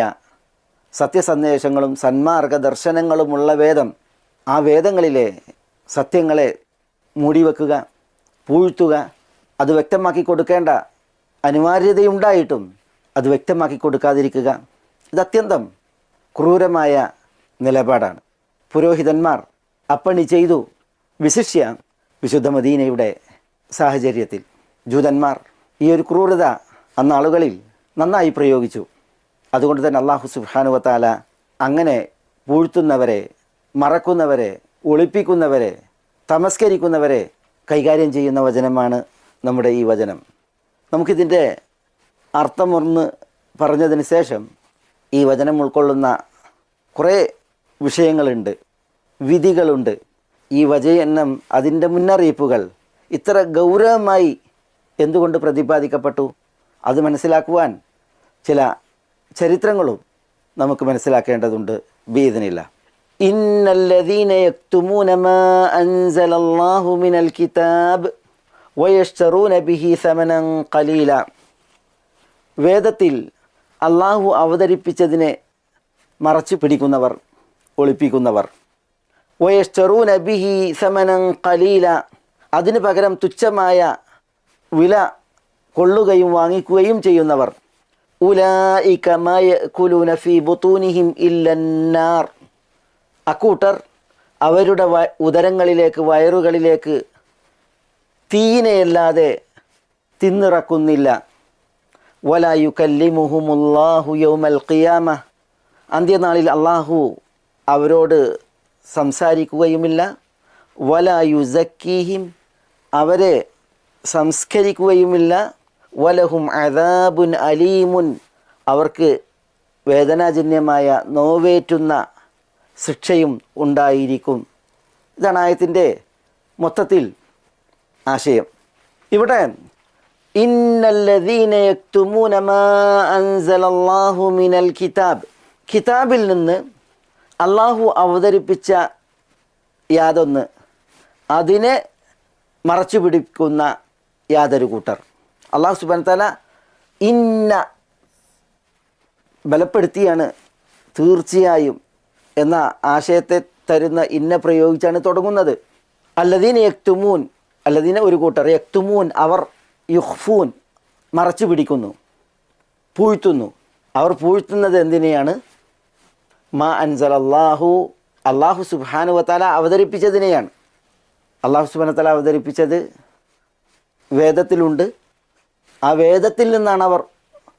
സത്യസന്ദേശങ്ങളും സന്മാർഗ ദർശനങ്ങളുമുള്ള വേദം, ആ വേദങ്ങളിലെ സത്യങ്ങളെ മൂടിവെക്കുക, പൂഴ്ത്തുക, അത് വ്യക്തമാക്കി കൊടുക്കേണ്ട അനിവാര്യതയുണ്ടായിട്ടും അത് വ്യക്തമാക്കി കൊടുക്കാതിരിക്കുക, ഇത് അത്യന്തം ക്രൂരമായ നിലപാടാണ്. പുരോഹിതന്മാർ അപ്പണി ചെയ്തു. വിശിഷ്യ വിശുദ്ധ മദീനയുടെ സാഹചര്യത്തിൽ ജൂതന്മാർ ഈ ഒരു ക്രൂരത അന്നാളുകളിൽ നന്നായി പ്രയോഗിച്ചു. അതുകൊണ്ട് തന്നെ അല്ലാഹു സുബ്ഹാനഹു വ തആല അങ്ങനെ പൂഴ്ത്തുന്നവരെ, മറക്കുന്നവരെ, ഒളിപ്പിക്കുന്നവരെ, തമസ്കരിക്കുന്നവരെ കൈകാര്യം ചെയ്യുന്ന വചനമാണ് നമ്മുടെ ഈ വചനം. നമുക്കിതിൻ്റെ അർത്ഥമൊന്ന് പറഞ്ഞതിന് ശേഷം ഈ വചനം ഉൾക്കൊള്ളുന്ന കുറേ വിഷയങ്ങളുണ്ട്, വിധികളുണ്ട്. ഈ വചനം, അതിൻ്റെ മുന്നറിയിപ്പുകൾ ഇത്ര ഗൗരവമായി എന്തുകൊണ്ട് പ്രതിപാദിക്കപ്പെട്ടു, അത് മനസ്സിലാക്കുവാൻ ചില ചരിത്രങ്ങളും നമുക്ക് മനസ്സിലാക്കേണ്ടതുണ്ട്. ബിഇദ്നില്ല. ഇന്നല്ലദീന യക്തുമൂന മാ അൻസലല്ലാഹു മിനൽ കിതാബ് വയശ്തറൂന ബിഹി സമനൻ ഖലീല, വേദത്തിൽ അള്ളാഹു അവതരിപ്പിച്ചതിനെ മറച്ചു പിടിക്കുന്നവർ, ഒളിപ്പിക്കുന്നവർ. വയശ്തറൂന ബിഹി സമനൻ ഖലീല, അതിനു പകരം തുച്ഛമായ വില കൊള്ളുകയും വാങ്ങിക്കുകയും ചെയ്യുന്നവർ. ഉലൈക മാ യഅകുലൂന ഫീ ബുതൂനിഹിം ഇല്ലന്നാർ, അക്കൂട്ടർ അവരുടെ ഉദരങ്ങളിലേക്ക്, വയറുകളിലേക്ക് തീയിനെയല്ലാതെ തിന്നിറക്കുന്നില്ല. വലാ യുകല്ലിമുഹുമുല്ലാഹു യൗമൽ ഖിയാമ, അന്ത്യനാളിൽ അള്ളാഹു അവരോട് സംസാരിക്കുകയുമില്ല. വലാ യുസക്കീഹിം, അവരെ സംസ്കരിക്കുകയുമില്ല. വലഹും അദാബുൻ അലീമുൻ, അവർക്ക് വേദനാജന്യമായ നോവേറ്റുന്ന ശിക്ഷയും ഉണ്ടായിരിക്കും. ഇതാണ് ആയത്തിൻ്റെ മൊത്തത്തിൽ ആശയം. ഇവിടെ ഇന്നല്ലദീന യക്തുമൂന മാ അൻസലല്ലാഹു മിനൽ കിതാബ്, കിതാബിൽ നിന്ന് അള്ളാഹു അവതരിപ്പിച്ച യാതൊന്ന് അതിനെ മറച്ചു പിടിക്കുന്ന യാതൊരു കൂട്ടർ. അള്ളാഹു സുബ്ഹാനഹു വ തആല ഇന്ന ബലപ്പെടുത്തിയാണ്, തീർച്ചയായും എന്ന ആശയത്തെ തരുന്ന ഇന്ന പ്രയോഗിച്ചാണ് തുടങ്ങുന്നത്. അല്ലദീന യക്തുമൂൻ, അല്ലദീന ഒരു കൂട്ടർ, യക്തുമൂൻ അവർ, യുഖ്ഫൂൻ മറച്ചു പിടിക്കുന്നു, പൂഴ്ത്തുന്നു. അവർ പൂഴ്ത്തുന്നത് എന്തിനെയാണ്? മാ അൻസലല്ലാഹു, അള്ളാഹു സുബ്ഹാനഹു വ തആല അവതരിപ്പിച്ചതിനെയാണ്. അള്ളാഹു സുബ്ഹാനഹു വ തആല അവതരിപ്പിച്ചത് വേദത്തിലുണ്ട്. ആ വേദത്തിൽ നിന്നാണ് അവർ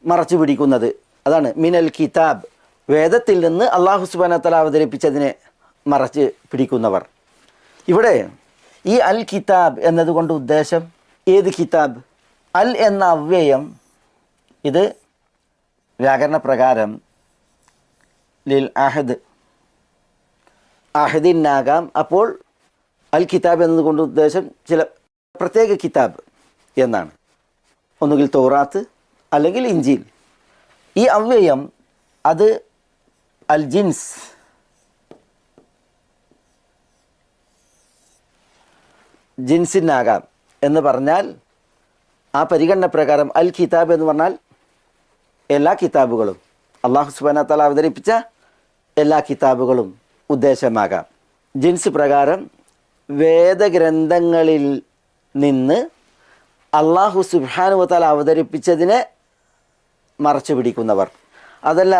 മറച്ചു പിടിക്കുന്നത്. അതാണ് മിനൽ കിതാബ്, വേദത്തിൽ നിന്ന് അള്ളാഹു സുബ്ഹാനഹു വ തആല അവതരിപ്പിച്ചതിനെ മറച്ച് പിടിക്കുന്നവർ. ഇവിടെ ഈ അൽ കിതാബ് എന്നതുകൊണ്ട് ഉദ്ദേശം ഏത് കിതാബ്? അൽ എന്ന അവ്യയം ഇത് വ്യാകരണ പ്രകാരം ലിൽ അഹദ്, അഹദിനാകാം. അപ്പോൾ അൽ കിതാബ് എന്നതുകൊണ്ട് ഉദ്ദേശം ചില പ്രത്യേക കിതാബ് എന്നാണ്. ഒന്നുകിൽ തൗറാത്ത് അല്ലെങ്കിൽ ഇഞ്ചീൽ. ഈ അവ്യയം അത് അൽ ജിൻസ്, ജിൻസിനാകാം എന്ന് പറഞ്ഞാൽ ആ പരിഗണന പ്രകാരം അൽ കിതാബ് എന്ന് പറഞ്ഞാൽ എല്ലാ കിതാബുകളും, അള്ളാഹു സുബ്ഹാനഹു വ തആല അവതരിപ്പിച്ച എല്ലാ കിതാബുകളും ഉദ്ദേശമാകാം. ജിൻസ് പ്രകാരം വേദഗ്രന്ഥങ്ങളിൽ നിന്ന് അള്ളാഹു സുബ്ഹാനഹു വ തആല അവതരിപ്പിച്ചതിനെ മറച്ചു പിടിക്കുന്നവർ. അതല്ല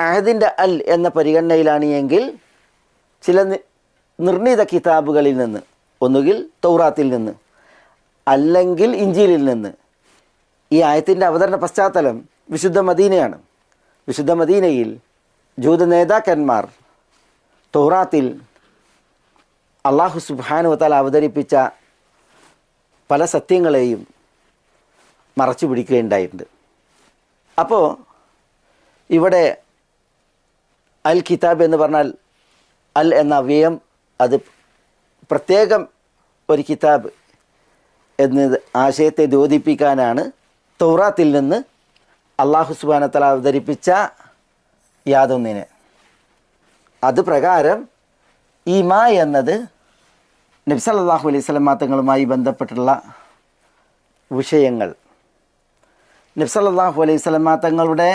അഹദിൻ്റെ അൽ എന്ന പരിഗണനയിലാണ് എങ്കിൽ ചില നിർണീത കിതാബുകളിൽ നിന്ന്, ഒന്നുകിൽ തൗറാത്തിൽ നിന്ന് അല്ലെങ്കിൽ ഇഞ്ചീലിൽ നിന്ന്. ഈ ആയത്തിൻ്റെ അവതരണ പശ്ചാത്തലം വിശുദ്ധ മദീനയാണ്. വിശുദ്ധ മദീനയിൽ ജൂത നേതാക്കന്മാർ തൗറാത്തിൽ അള്ളാഹു സുബ്ഹാനഹു വ തആല അവതരിപ്പിച്ച പല സത്യങ്ങളെയും മറച്ചു പിടിക്കുകയുണ്ടായിട്ടുണ്ട്. അപ്പോൾ ഇവിടെ അൽ കിതാബ് എന്ന് പറഞ്ഞാൽ അൽ എന്ന അവ്യയം അത് പ്രത്യേകം ഒരു കിതാബ് എന്ന ആശയത്തെ ദ്യോതിപ്പിക്കാനാണ് തൗറാത്തിൽ നിന്ന് അള്ളാഹു സുബ്ഹാനഹു വ തആല അവതരിപ്പിച്ച യാതൊന്നിനെ. അത് പ്രകാരം ഈ മാ എന്നത് നബി സല്ലല്ലാഹു അലൈഹി വസല്ലം തങ്ങളുമായി ബന്ധപ്പെട്ടുള്ള വിഷയങ്ങൾ, നബി സല്ലല്ലാഹു അലൈഹി വസല്ലം തങ്ങളുടെ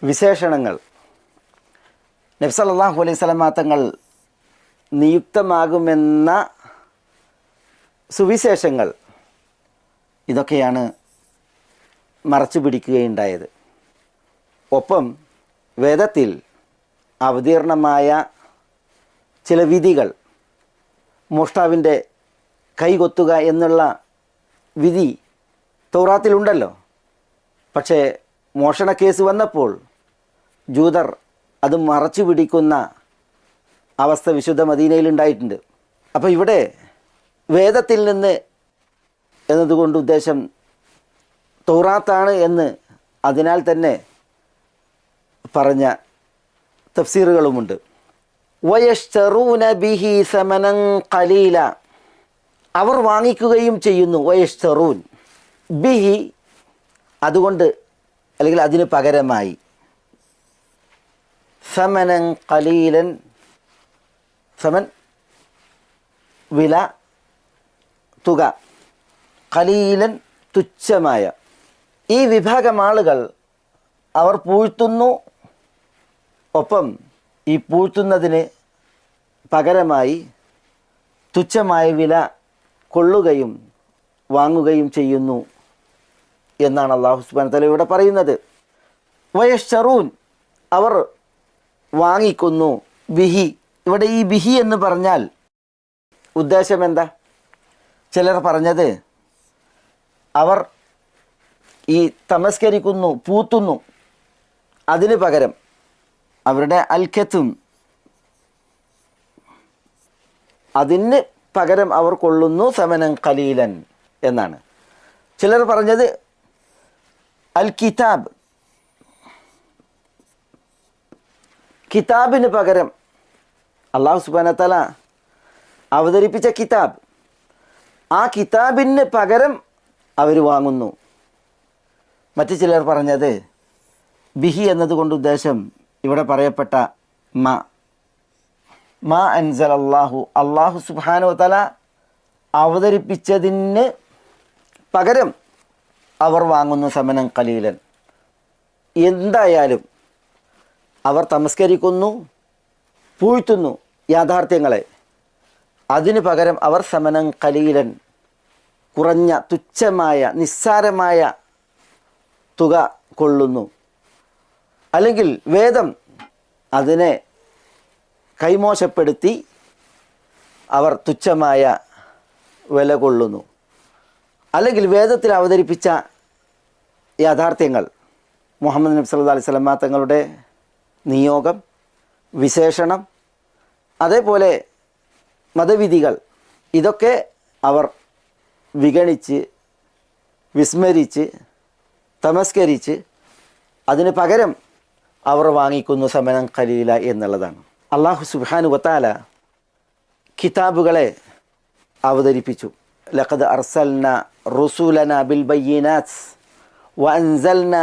വിശേഷണങ്ങൾ, നബി സല്ലല്ലാഹു അലൈഹി വസല്ലം തങ്ങൾ നിയുക്തമാകുമെന്ന സുവിശേഷങ്ങൾ, ഇതൊക്കെയാണ് മറച്ചു പിടിക്കുകയുണ്ടായത്. ഒപ്പം വേദത്തിൽ അവതീർണമായ ചില വിധികൾ, മോഷ്ടാവിൻ്റെ കൈകൊത്തുക എന്നുള്ള വിധി തൗറാത്തിലുണ്ടല്ലോ. പക്ഷേ മോഷണ കേസ് വന്നപ്പോൾ ജൂതർ അത് മറച്ചു പിടിക്കുന്ന അവസ്ഥ വിശുദ്ധ മദീനയിലുണ്ടായിട്ടുണ്ട്. അപ്പോൾ ഇവിടെ വേദത്തിൽ നിന്ന് എന്നതുകൊണ്ട് ഉദ്ദേശം തൗറാത്താണ് എന്ന് അതിനാൽ തന്നെ പറഞ്ഞ തഫ്സീറുകളുമുണ്ട്. വയശ്തറൂന ബിഹി സമനൻ ഖലീല, അവർ വാങ്ങിക്കുകയും ചെയ്യുന്നു. വയശ്തറൂൻ ബിഹി, അതുകൊണ്ട് അല്ലെങ്കിൽ അതിന് പകരമായി. സമനൻ ഖലീലൻ, സമൻ വില, തുക, ഖലീലൻ തുച്ഛമായ. ഈ വിഭാഗം ആളുകൾ അവർ പൂഴ്ത്തുന്നു. ഒപ്പം ഈ പൂഴ്ത്തുന്നതിന് പകരമായി തുച്ഛമായ വില കൊള്ളുകയും വാങ്ങുകയും ചെയ്യുന്നു എന്നാണ് അല്ലാഹു സുബ്ഹാനഹു വ തആല ഇവിടെ പറയുന്നത്. വയശ്തറൂൻ, അവർ വാങ്ങിക്കുന്നു. ബിഹി, ഇവിടെ ഈ ബിഹി എന്ന് പറഞ്ഞാൽ ഉദ്ദേശം എന്താ? ചിലർ പറഞ്ഞത് അവർ ഈ തമസ്കരിക്കുന്നു, പൂത്തുന്നു, അതിന് പകരം അവരുടെ അൽക്കത്തും അതിന് പകരം അവർ കൊള്ളുന്നു സമനൻ ഖലീലൻ എന്നാണ്. ചിലർ പറഞ്ഞത് അൽ കിതാബ്, കിതാബിന് പകരം അല്ലാഹു സുബ്ഹാനഹു വ തആല അവതരിപ്പിച്ച കിതാബ്, ആ കിതാബിന് പകരം അവർ വാങ്ങുന്നു. മറ്റു ചിലർ പറഞ്ഞത് ബിഹി എന്നതുകൊണ്ട് ഉദ്ദേശം ഇവിടെ പറയപ്പെട്ട മാ അൻസലല്ലാഹു, അല്ലാഹു സുബ്ഹാനഹു വ തആല അവതരിപ്പിച്ചതിന് പകരം അവർ വാങ്ങുന്നു സമനൻ ഖലീലൻ. എന്തായാലും അവർ തമസ്കരിക്കുന്നു, പൂഴ്ത്തുന്നു യാഥാർത്ഥ്യങ്ങളെ, അതിനു പകരം അവർ സമനൻ ഖലീലൻ, കുറഞ്ഞ തുച്ഛമായ നിസ്സാരമായ തുക കൊള്ളുന്നു. അല്ലെങ്കിൽ വേദം അതിനെ കൈമോശപ്പെടുത്തി അവർ തുച്ഛമായ വില കൊള്ളുന്നു. അല്ലെങ്കിൽ വേദത്തിൽ അവതരിപ്പിച്ച യാഥാർത്ഥ്യങ്ങൾ, മുഹമ്മദ് നബി സല്ലല്ലാഹു അലൈഹി വസല്ലം തങ്ങളുടെ നിയോഗം, വിശേഷണം, അതേപോലെ മതവിധികൾ, ഇതൊക്കെ അവർ വിഗണിച്ച് വിസ്മരിച്ച് തമസ്കരിച്ച് അതിന് പകരം അവർ വാങ്ങിക്കുന്നു സമനൻ ഖലീല എന്നുള്ളതാണ്. അല്ലാഹു സുബ്ഹാനഹു വ തആല കിതാബുകളെ അവതരിപ്പിച്ചു. ലഖദ് അർസൽന റുസൂലന ബിൽ ബയ്യിനാത്ത് വഅൻസൽന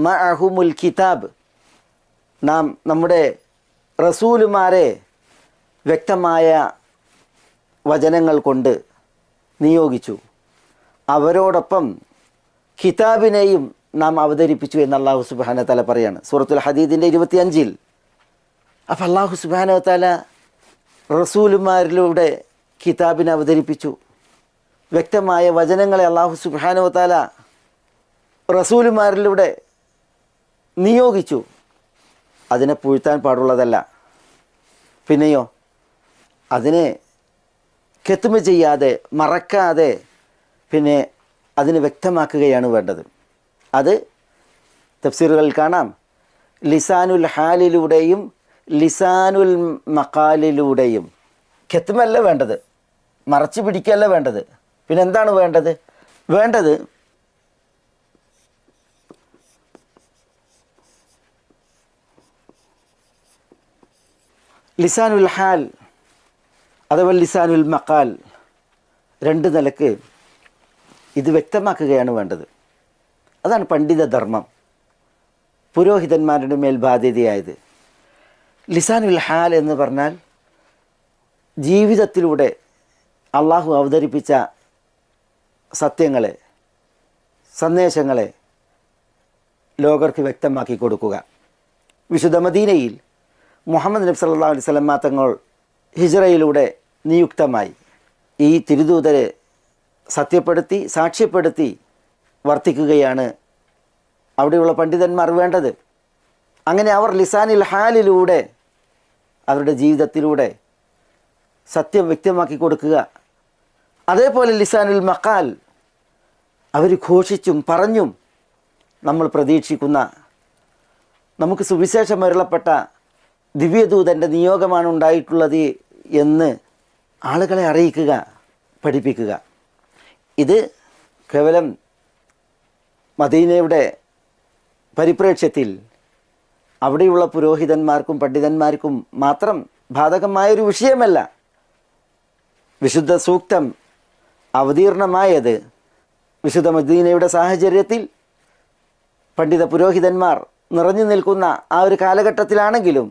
മഅഹുമുൽ കിതാബ്, നാം നമ്മുടെ റസൂലുമാരെ വ്യക്തമായ വചനങ്ങൾ കൊണ്ട് നിയോഗിച്ചു, അവരോടൊപ്പം കിതാബിനെയും നാം അവതരിപ്പിച്ചു എന്ന് അല്ലാഹു സുബ്ഹാനഹു വ തആല പറയാണ്. സൂറത്തുൽ ഹദീദിൻ്റെ 25-ൽ അപ്പം അല്ലാഹു സുബ്ഹാനഹു വ തആല റസൂലുമാരിലൂടെ കിതാബിനെ അവതരിപ്പിച്ചു. വ്യക്തമായ വചനങ്ങളെ അല്ലാഹു സുബ്ഹാനഹു വ തആല റസൂലുമാരിലൂടെ നിയോഗിച്ചു. അതിനെ പൂഴ്ത്താൻ പാടുള്ളതല്ല. പിന്നെയോ അതിനെ കെത്തുമ ചെയ്യാതെ മറക്കാതെ പിന്നെ അതിനെ വ്യക്തമാക്കുകയാണ് വേണ്ടത്. അത് തഫ്സീറുകളിൽ കാണാം. ലിസാനുൽ ഹാലിലൂടെയും ലിസാനുൽ മഖാലിലൂടെയും. കെത്തുമല്ല വേണ്ടത്, മറച്ചു പിടിക്കല്ല വേണ്ടത്. പിന്നെ എന്താണ് വേണ്ടത്? വേണ്ടത് ലിസാനുൽ ഹാൽ അഥവാ ലിസാനുൽ മഖാൽ, രണ്ട് നിലക്ക് ഇത് വ്യക്തമാക്കുകയാണ് വേണ്ടത്. അതാണ് പണ്ഡിത ധർമ്മം, പുരോഹിതന്മാരുടെ മേൽ ബാധ്യതയായത്. ലിസാനുൽ ഹാൽ എന്ന് പറഞ്ഞാൽ ജീവിതത്തിലൂടെ അള്ളാഹു അവതരിപ്പിച്ച സത്യങ്ങളെ, സന്ദേശങ്ങളെ ലോകർക്ക് വ്യക്തമാക്കി കൊടുക്കുക. വിശുദ്ധ മദീനയിൽ മുഹമ്മദ് നബി സല്ലല്ലാഹു അലൈഹി വസല്ലം തങ്ങൾ ഹിജ്റയിലൂടെ നിയുക്തമായി. ഈ തിരുദൂതരെ സത്യപ്പെടുത്തി സാക്ഷ്യപ്പെടുത്തി വർത്തിക്കുകയാണ് അവിടെയുള്ള പണ്ഡിതന്മാർ വേണ്ടത്. അങ്ങനെ അവർ ലിസാനിൽ ഹാലിലൂടെ അവരുടെ ജീവിതത്തിലൂടെ സത്യം വ്യക്തമാക്കി കൊടുക്കുക. അതേപോലെ ലിസാനുൽ മഖാൽ, അവർ ഘോഷിച്ചും പറഞ്ഞും നമ്മൾ പ്രതീക്ഷിക്കുന്ന, നമുക്ക് സുവിശേഷം അരുളപ്പെട്ട ദിവ്യദൂതൻ്റെ നിയോഗമാണ് ഉണ്ടായിട്ടുള്ളത് എന്ന് ആളുകളെ അറിയിക്കുക, പഠിപ്പിക്കുക. ഇത് കേവലം മദീനയുടെ പരിപ്രേക്ഷ്യത്തിൽ അവിടെയുള്ള പുരോഹിതന്മാർക്കും പണ്ഡിതന്മാർക്കും മാത്രം ബാധകമായൊരു വിഷയമല്ല. വിശുദ്ധ സൂക്തം അവതീർണമായത് വിശുദ്ധ മദീനയുടെ സാഹചര്യത്തിൽ പണ്ഡിത പുരോഹിതന്മാർ നിറഞ്ഞു നിൽക്കുന്ന ആ ഒരു കാലഘട്ടത്തിലാണെങ്കിലും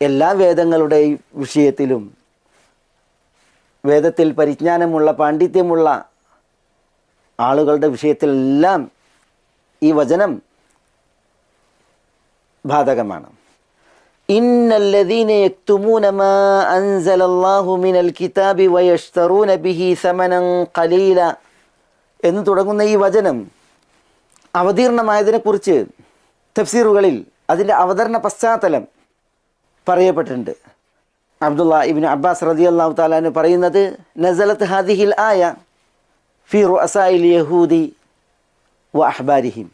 എല്ലാ വേദങ്ങളുടെയും വിഷയത്തിലും വേദത്തിൽ പരിജ്ഞാനമുള്ള പാണ്ഡിത്യമുള്ള ആളുകളുടെ വിഷയത്തിലെല്ലാം ഈ വചനം ബാധകമാണ്. ഇന്നല്ലദീന യക്തുമൂന മാ അൻസലല്ലാഹു മിനൽ കിതാബി വയശ്തറൂന ബിഹി സമനൻ ഖലീല എന്ന് തുടങ്ങുന്ന ഈ വചനം അവതീർണമായതിനെക്കുറിച്ച് തഫ്സീറുകളിൽ അതിൻ്റെ അവതരണ പശ്ചാത്തലം പറയപ്പെട്ടിട്ടുണ്ട്. അബ്ദുള്ള ഇബ്നു അബ്ബാസ് റളിയല്ലാഹു തആല അൻഹു പറയുന്നത്, നസലത്ത് ഹാദിഹിൽ ആയ ഫി റുഅസാഇൽ യഹൂദി വ അഹ്ബാരിഹിം,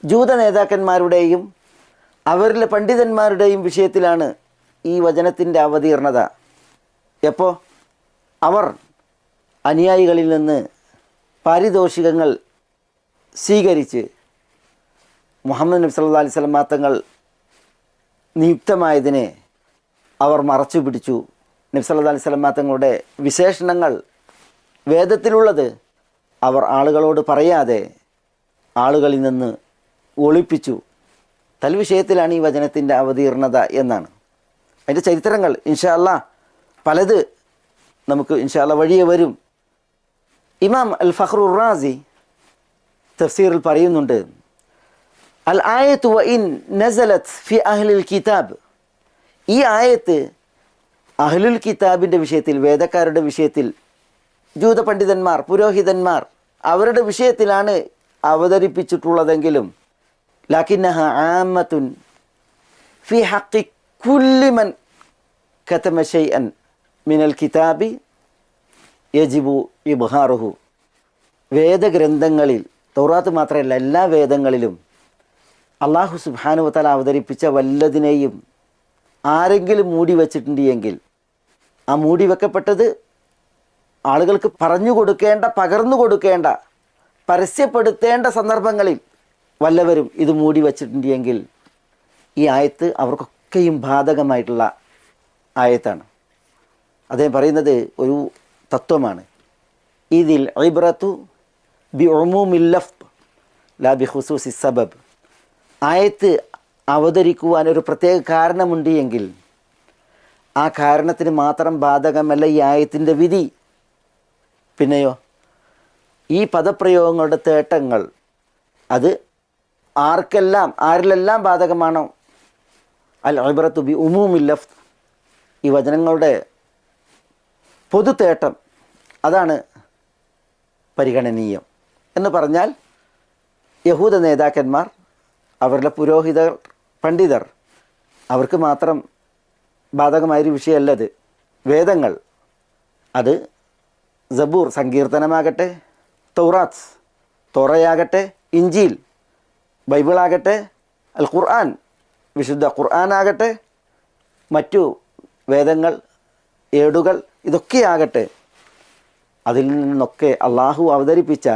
ജൂത നേതാക്കന്മാരുടെയും അവരിലെ പണ്ഡിതന്മാരുടെയും വിഷയത്തിലാണ് ഈ വചനത്തിൻ്റെ അവതീർണത. എപ്പോൾ അവർ അനുയായികളിൽ നിന്ന് പാരിതോഷികങ്ങൾ സ്വീകരിച്ച് മുഹമ്മദ് നബി സല്ലല്ലാഹു അലൈഹി വസല്ലം തങ്ങൾ നിയുക്തമായതിനെ അവർ മറച്ചു പിടിച്ചു. നബി സല്ലല്ലാഹു അലൈഹി വസല്ലം തങ്ങളുടെ വിശേഷണങ്ങൾ വേദത്തിലുള്ളത് അവർ ആളുകളോട് പറയാതെ ആളുകളിൽ നിന്ന് ഒളിപ്പിച്ചു. തൽവിഷയത്തിലാണ് ഈ വചനത്തിൻ്റെ അവതീർണത എന്നാണ്. അതിൻ്റെ ചരിത്രങ്ങൾ ഇൻഷാ അല്ലാഹ് പലത് നമുക്ക് ഇൻഷാ അല്ലാഹ് വഴിയെ വരും. ഇമാം അൽ ഫഖ്റുർ റാസി തഫ്സീറിൽ പറയുന്നുണ്ട്, അൽ ആയത്തു വ ഇൻ നസലത്ത് ഫി അഹ്ലിൽ കിതാബ്, ഈ ആയത്ത് അഹ്ലുൽ കിതാബിൻ്റെ വിഷയത്തിൽ, വേദക്കാരുടെ വിഷയത്തിൽ, ജൂത പണ്ഡിതന്മാർ പുരോഹിതന്മാർ അവരുടെ വിഷയത്തിലാണ് അവതരിപ്പിച്ചിട്ടുള്ളതെങ്കിലും ലാക്കിന്നഹ ആമത്തുൻ ഫി ഹഖി കുല്ലി മൻ കതമ ശൈഅൻ മിനൽ കിതാബി യജിബു ഇബ്ഹാറുഹു, വേദഗ്രന്ഥങ്ങളിൽ തൗറാത്ത് മാത്രമല്ല എല്ലാ വേദങ്ങളിലും അല്ലാഹു സുബ്ഹാനഹു വ തആല അവതരിപ്പിച്ച വല്ലതിനെയും ആരെങ്കിലും മൂടി വച്ചിട്ടുണ്ട് എങ്കിൽ ആ മൂടി വെക്കപ്പെട്ടത് ആളുകൾക്ക് പറഞ്ഞു കൊടുക്കേണ്ട, പകർന്നു കൊടുക്കേണ്ട, പരസ്യപ്പെടുത്തേണ്ട സന്ദർഭങ്ങളിൽ വല്ലവരും ഇത് മൂടി വച്ചിട്ടുണ്ട് എങ്കിൽ ഈ ആയത്ത് അവർക്കൊക്കെയും ബാധകമായിട്ടുള്ള ആയത്താണ്. അദ്ദേഹം പറയുന്നത് ഒരു തത്വമാണ്, ഇതിൽ ഇബ്റത്തു ബി ഉമൂമിൽ ലഫ്ദ് ലാ ബി ഖുസൂസി സബബ്. ആയത്ത് അവതരിക്കുവാൻ ഒരു പ്രത്യേക കാരണമുണ്ട് എങ്കിൽ ആ കാരണത്തിന് മാത്രം ബാധകമല്ല ഈ ആയത്തിൻ്റെ വിധി. പിന്നെയോ ഈ പദപ്രയോഗങ്ങളുടെ തേട്ടങ്ങൾ അത് ആരിലെല്ലാം ബാധകമാണോ അൽ ഇബ്റത്തു ബി ഉമൂമിൽ ലഫ്ദ്, ഈ വചനങ്ങളുടെ പൊതുതേട്ടം അതാണ് പരിഗണനീയം. എന്ന് പറഞ്ഞാൽ യഹൂദ നേതാക്കന്മാർ, അവരുടെ പുരോഹിതർ, പണ്ഡിതർ, അവർക്ക് മാത്രം ബാധകമായൊരു വിഷയമല്ലത്. വേദങ്ങൾ, അത് സബൂർ സങ്കീർത്തനമാകട്ടെ, തൗറാത്ത് തോറയാകട്ടെ, ഇഞ്ചീൽ ബൈബിളാകട്ടെ, അൽ ഖുർആൻ വിശുദ്ധ ഖുർആനാകട്ടെ, മറ്റു വേദങ്ങൾ, ഏടുകൾ, ഇതൊക്കെയാകട്ടെ, അതിൽ നിന്നൊക്കെ അള്ളാഹു അവതരിപ്പിച്ച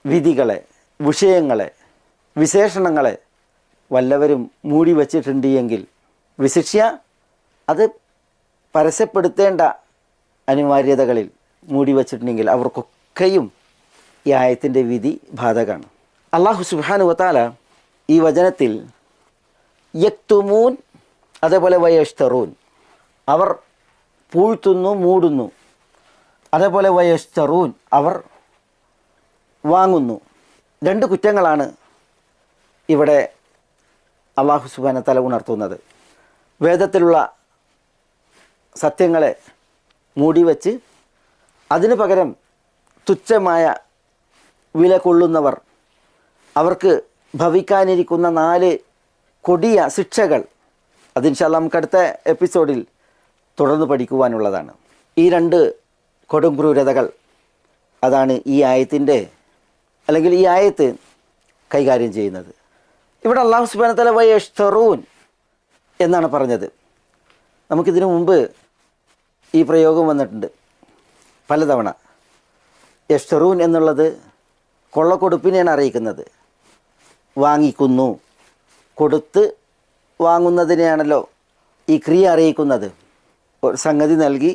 വിധികളെ, വിഷയങ്ങളെ, വിശേഷണങ്ങളെ വല്ലവരും മൂടി വച്ചിട്ടുണ്ട് എങ്കിൽ, വിശിഷ്യ അത് പരസ്യപ്പെടുത്തേണ്ട അനിവാര്യതകളിൽ മൂടി വച്ചിട്ടുണ്ടെങ്കിൽ അവർക്കൊക്കെയും ഈ ആയത്തിൻ്റെ വിധി ബാധകമാണ്. അള്ളാഹു സുബ്ഹാനഹു വതആല ഈ വചനത്തിൽ യക്തുമൂൻ, അതേപോലെ വയഷ്തറൂൻ, അവർ പൂഴ്ത്തുന്നു, മൂടുന്നു, അതേപോലെ വയഷ്തറൂൻ, അവർ വാങ്ങുന്നു. രണ്ട് കുറ്റങ്ങളാണ് ഇവിടെ അള്ളാഹു സുബ്ഹാനഹു വതആല ഉണർത്തുന്നത്. വേദത്തിലുള്ള സത്യങ്ങളെ മൂടിവെച്ച് അതിനു പകരം തുച്ഛമായ വില കൊള്ളുന്നവർ, അവർക്ക് ഭവിക്കാനിരിക്കുന്ന 4 കൊടിയ ശിക്ഷകൾ, അത് ഇൻഷാ അല്ലാഹ് നമുക്ക് അടുത്ത എപ്പിസോഡിൽ തുടർന്ന് പഠിക്കുവാനുള്ളതാണ്. ഈ 2 കൊടും ക്രൂരതകൾ അതാണ് ഈ ആയത്തിൻ്റെ, അല്ലെങ്കിൽ ഈ ആയത്ത് കൈകാര്യം ചെയ്യുന്നത്. ഇവിടെ അല്ലാഹു സുബ്ഹാനഹു വതആല വയഷ്തറൂൻ എന്നാണ് പറഞ്ഞത്. നമുക്കിതിനു മുമ്പ് ഈ പ്രയോഗം വന്നിട്ടുണ്ട് പലതവണ. യഷ്തറൂൻ എന്നുള്ളത് കൊള്ളക്കൊടുപ്പിനെയാണ് അറിയിക്കുന്നത്. വാങ്ങിക്കുന്നു, കൊടുത്ത് വാങ്ങുന്നതിനെയാണല്ലോ ഈ ക്രിയ അറിയിക്കുന്നത്. ഒരു സംഗതി നൽകി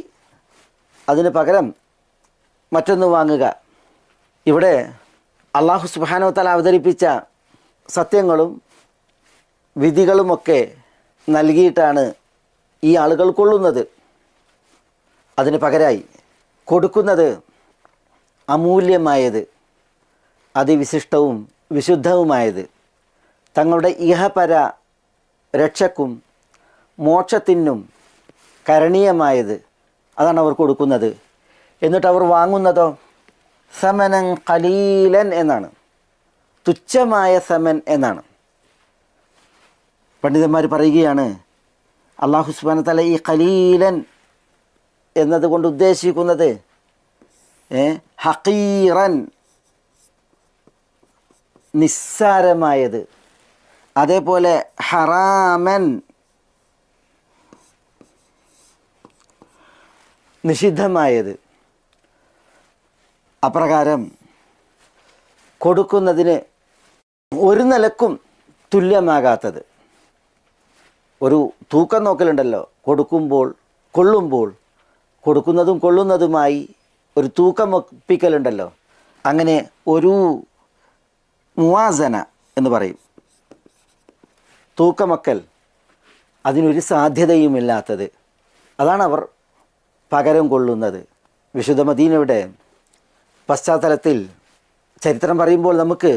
അതിന് പകരം മറ്റൊന്ന് വാങ്ങുക. ഇവിടെ അല്ലാഹു സുബ്ഹാനഹു വതആല അവതരിപ്പിച്ച സത്യങ്ങളും വിധികളുമൊക്കെ നൽകിയിട്ടാണ് ഈ ആളുകൾ കൊള്ളുന്നത്. അതിന് പകരമായി കൊടുക്കുന്നത് അമൂല്യമായത്, അതിവിശിഷ്ടവും വിശുദ്ധവുമായത്, തങ്ങളുടെ ഇഹപര രക്ഷക്കും മോക്ഷത്തിനും കരണീയമായത്, അതാണ് അവർ കൊടുക്കുന്നത്. എന്നിട്ട് അവർ വാങ്ങുന്നതോ സമനൻ ഖലീലൻ എന്നാണ്, തുച്ഛമായ സമൻ എന്നാണ്. പണ്ഡിതന്മാർ പറയുകയാണ്, അല്ലാഹു സുബ്ഹാനഹു വതആല ഈ ഖലീലൻ എന്നതുകൊണ്ട് ഉദ്ദേശിക്കുന്നത് ഹഖീറൻ, നിസ്സാരമായത്, അതേപോലെ ഹറാമൻ, നിഷിദ്ധമായത്. അപ്രകാരം കൊടുക്കുന്നതിന് ഒരു നിലക്കും തുല്യമാകാത്തത്. ഒരു തൂക്കം നോക്കലുണ്ടല്ലോ, കൊടുക്കുമ്പോൾ കൊള്ളുമ്പോൾ കൊടുക്കുന്നതും കൊള്ളുന്നതുമായി ഒരു തൂക്കം ഒപ്പിക്കലുണ്ടല്ലോ, അങ്ങനെ ഒരു മുവാസന എന്ന് പറയും, തൂക്കമൊക്കൽ, അതിനൊരു സാധ്യതയുമില്ലാത്തത്, അതാണ് അവർ പകരം കൊള്ളുന്നത്. വിശുദ്ധ മദീനയുടെ പശ്ചാത്തലത്തിൽ ചരിത്രം പറയുമ്പോൾ നമുക്ക്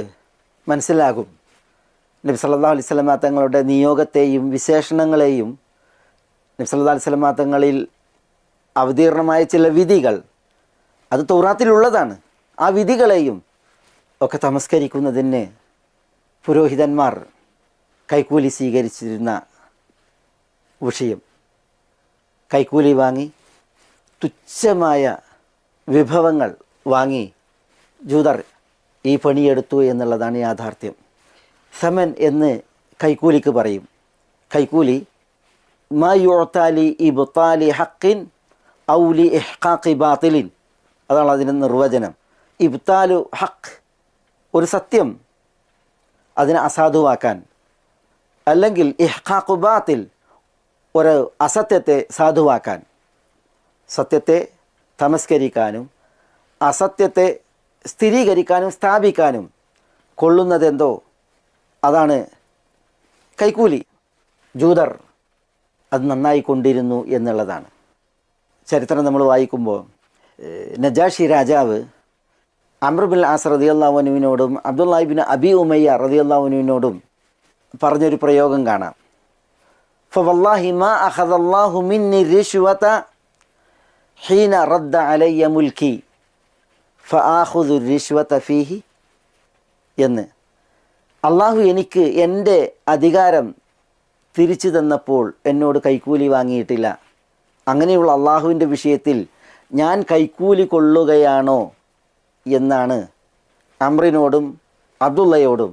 മനസ്സിലാകും, നബി സല്ലല്ലാഹു അലൈഹി വസല്ലം തങ്ങളുടെ നിയോഗത്തെയും വിശേഷണങ്ങളെയും, നബി സല്ലല്ലാഹു അലൈഹി വസല്ലം തങ്ങളിൽ അവതീർണമായ ചില വിധികൾ അത് തൗറാത്തിലുള്ളതാണ്. ആ വിധികളെയും ഒക്കെ തമസ്കരിക്കുന്നതിന് പുരോഹിതന്മാർ കൈക്കൂലി സ്വീകരിച്ചിരുന്ന വിഷയം. കൈക്കൂലി വാങ്ങി തുച്ഛമായ വിഭവങ്ങൾ വാങ്ങി ജൂതർ ഈ പണിയെടുത്തു എന്നുള്ളതാണ് യാഥാർത്ഥ്യം. സമൻ എന്ന് കൈക്കൂലിക്ക് പറയും. കൈക്കൂലി മാ യുഅ്താലി ഇബ്താലി ഹഖിൻ ഔ ലി ഇഹ്ഖാഖി ബാത്തിലിൻ, അതാണ് അതിൻ്റെ നിർവചനം. ഇബ്താലു ഹഖ്, ഒരു സത്യം അതിനെ അസാധുവാക്കാൻ, അല്ലെങ്കിൽ ഇഹ്ഖാഖു ബാത്തിൽ, ഒരു അസത്യത്തെ സാധുവാക്കാൻ. സത്യത്തെ തമസ്കരിക്കാനും അസത്യത്തെ സ്ഥിരീകരിക്കാനും സ്ഥാപിക്കാനും കൊള്ളുന്നതെന്തോ അതാണ് കൈക്കൂലി. ജൂതർ അത് നന്നായി കൊണ്ടിരുന്നു എന്നുള്ളതാണ്. ചരിത്രം നമ്മൾ വായിക്കുമ്പോൾ നജാഷി രാജാവ് അംർ ബിൻ ആസ് റളിയല്ലാഹു അൻഹുവിനോടും അബ്ദുല്ലാഹി ബിൻ അബി ഉമയ്യ റളിയല്ലാഹു അൻഹുവിനോടും പറഞ്ഞൊരു പ്രയോഗം കാണാം. ഫവല്ലാഹി മാ അഖദല്ലാഹു മിന്നി റിശ്വത ഹീന റദ്ദ അലയ്യ മുൽക്കി ഫആഖുദു റിശ്വത ഫീഹി എന്ന്. അള്ളാഹു എനിക്ക് എൻ്റെ അധികാരം തിരിച്ചു തന്നപ്പോൾ എന്നോട് കൈക്കൂലി വാങ്ങിയിട്ടില്ല. അങ്ങനെയുള്ള അള്ളാഹുവിൻ്റെ വിഷയത്തിൽ ഞാൻ കൈക്കൂലി കൊള്ളുകയാണോ എന്നാണ് അമ്രിനോടും അബ്ദുള്ളയോടും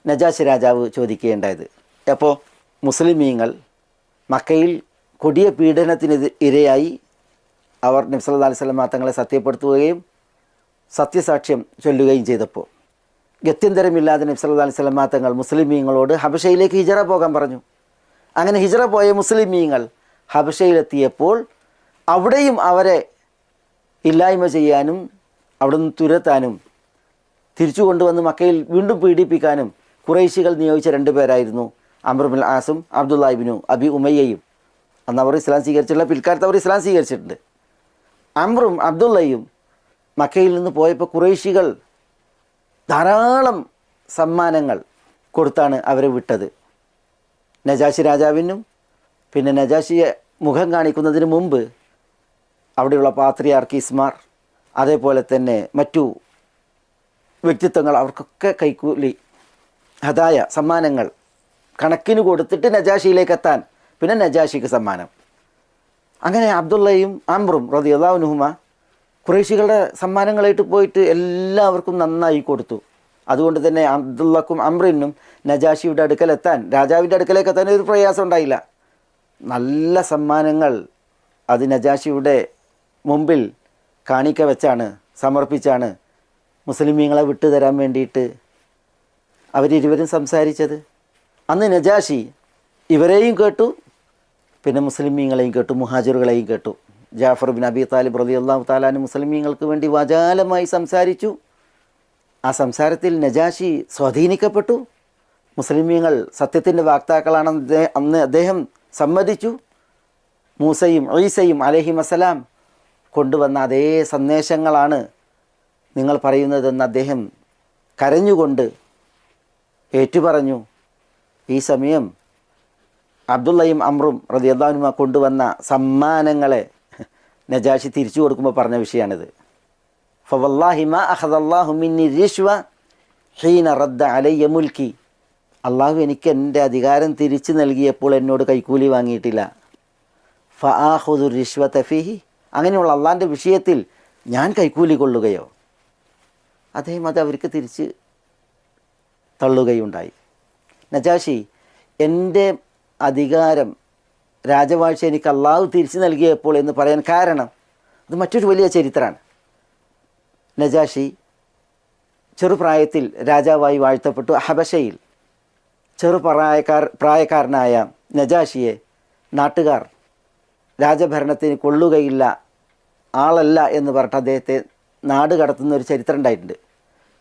നജാശി രാജാവ് ചോദിക്കേണ്ടത്. അപ്പോൾ മുസ്ലിമീങ്ങൾ മക്കയിൽ കൊടിയ പീഡനത്തിന് ഇരയായി അവർ നബി സല്ലല്ലാഹു അലൈഹി വസല്ലം തങ്ങളെ സത്യപ്പെടുത്തുകയും സത്യസാക്ഷ്യം ചൊല്ലുകയും ചെയ്തപ്പോൾ ഗത്യന്തരമില്ലാതെ നബി സല്ലല്ലാഹു അലൈഹി വസല്ലം തങ്ങൾ മുസ്ലിമീങ്ങളോട് ഹബശയിലേക്ക് ഹിജറ പോകാൻ പറഞ്ഞു. അങ്ങനെ ഹിജറ പോയ മുസ്ലിമീങ്ങൾ ഹബശയിലെത്തിയപ്പോൾ അവിടെയും അവരെ ഇല്ലായ്മ ചെയ്യാനും അവിടെ നിന്ന് തുരത്താനും തിരിച്ചു കൊണ്ടുവന്ന് മക്കയിൽ വീണ്ടും പീഡിപ്പിക്കാനും ഖുറൈശികൾ നിയോഗിച്ച 2 പേരായിരുന്നു അംർ ഇബ്നുൽ ആസും അബ്ദുല്ലാഹ് ഇബ്നു അബി ഉമയ്യയും. അന്ന് അവർ ഇസ്ലാം സ്വീകരിച്ചിട്ടുള്ള, പിൽക്കാലത്ത് അവർ ഇസ്ലാം സ്വീകരിച്ചിട്ടുണ്ട്. അംറും അബ്ദുള്ളയും മക്കയിൽ നിന്ന് പോയപ്പോൾ ഖുറൈശികൾ ധാരാളം സമ്മാനങ്ങൾ കൊടുത്താണ് അവരെ വിട്ടത്. നജാശി രാജാവിനും പിന്നെ നജാശിയെ മുഖം കാണിക്കുന്നതിന് മുമ്പ് അവിടെയുള്ള പാത്രിയാർക്കീസ്മാർ അതേപോലെ തന്നെ മറ്റു വ്യക്തിത്വങ്ങൾ അവർക്കൊക്കെ കൈക്കൂലി ഹദായ സമ്മാനങ്ങൾ കണക്കിന് കൊടുത്തിട്ട് നജാഷിയിലേക്ക് എത്താൻ, പിന്നെ നജാഷിക്ക് സമ്മാനം. അങ്ങനെ അബ്ദുള്ളയും അംറും റളിയല്ലാഹു അൻഹുമ ഖുറൈശികളുടെ സമ്മാനങ്ങളായിട്ട് പോയിട്ട് എല്ലാവർക്കും നന്നായി കൊടുത്തു. അതുകൊണ്ട് തന്നെ അബ്ദുള്ളക്കും അംറിനും നജാഷിയുടെ അടുക്കലെത്താൻ, രാജാവിൻ്റെ അടുക്കലേക്ക് എത്താൻ ഒരു പ്രയാസം ഉണ്ടായില്ല. നല്ല സമ്മാനങ്ങൾ അത് നജാഷിയുടെ മുമ്പിൽ കാണിക്ക വെച്ചാണ്, സമർപ്പിച്ചാണ് മുസ്ലിമീങ്ങളെ വിട്ടുതരാൻ വേണ്ടിയിട്ട് അവരിരുവരും സംസാരിച്ചത്. അന്ന് നജാഷി ഇവരെയും കേട്ടു, പിന്നെ മുസ്ലിമീങ്ങളെയും കേട്ടു, മുഹാജിറുകളെയും കേട്ടു. ജാഫർ ബിൻ അബി താലിബ് റളിയല്ലാഹു തആല അൻഹു മുസ്ലിമീങ്ങൾക്ക് വേണ്ടി വാചാലമായി സംസാരിച്ചു. ആ സംസാരത്തിൽ നജാഷി സ്വാധീനിക്കപ്പെട്ടു. മുസ്ലിമീങ്ങൾ സത്യത്തിൻ്റെ വാക്താക്കളാണെന്ന് അന്ന് അദ്ദേഹം സമ്മതിച്ചു. മൂസയും ഈസയും അലൈഹിമസ്സലാം കൊണ്ടുവന്ന അതേ സന്ദേശങ്ങളാണ് നിങ്ങൾ പറയുന്നതെന്ന് അദ്ദേഹം കരഞ്ഞുകൊണ്ട് ഏറ്റുപറഞ്ഞു. ഈ സമയം അബ്ദുള്ളയും അംറും റളിയല്ലാഹു അൻഹുമ കൊണ്ടുവന്ന സമ്മാനങ്ങളെ നജാഷി തിരിച്ചു കൊടുക്കുമ്പോൾ പറഞ്ഞ വിഷയമാണിത്. ഫവല്ലാഹി മാ അഖദല്ലാഹു മിന്നി റിശ്വ ഹീന റദ്ദ അലയ്യ മുൽക്കി. അള്ളാഹു എനിക്ക് എൻ്റെ അധികാരം തിരിച്ചു നൽകിയപ്പോൾ എന്നോട് കൈക്കൂലി വാങ്ങിയിട്ടില്ല. ഫആഖുദു റിശ്വത ഫീഹി. അങ്ങനെയുള്ള അള്ളാഹിൻ്റെ വിഷയത്തിൽ ഞാൻ കൈക്കൂലി കൊള്ളുകയോ? അദ്ദേഹം അത് അവർക്ക് തിരിച്ച് തള്ളുകയുണ്ടായി. നജാഷി, എൻ്റെ അധികാരം രാജവാഴ്ച എനിക്ക് അള്ളാഹു തിരിച്ചു നൽകിയപ്പോൾ എന്ന് പറയാൻ കാരണം അത് മറ്റൊരു വലിയ ചരിത്രമാണ്. നജാഷി ചെറുപ്രായത്തിൽ രാജാവായി വാഴ്ത്തപ്പെട്ടു. ഹബശയിൽ പ്രായക്കാരനായ നജാഷിയെ നാട്ടുകാർ രാജഭരണത്തിന് കൊള്ളുകയില്ല, ആളല്ല എന്ന് പറഞ്ഞിട്ട് അദ്ദേഹത്തെ നാട് കടത്തുന്ന ഒരു ചരിത്രം ഉണ്ടായിട്ടുണ്ട്.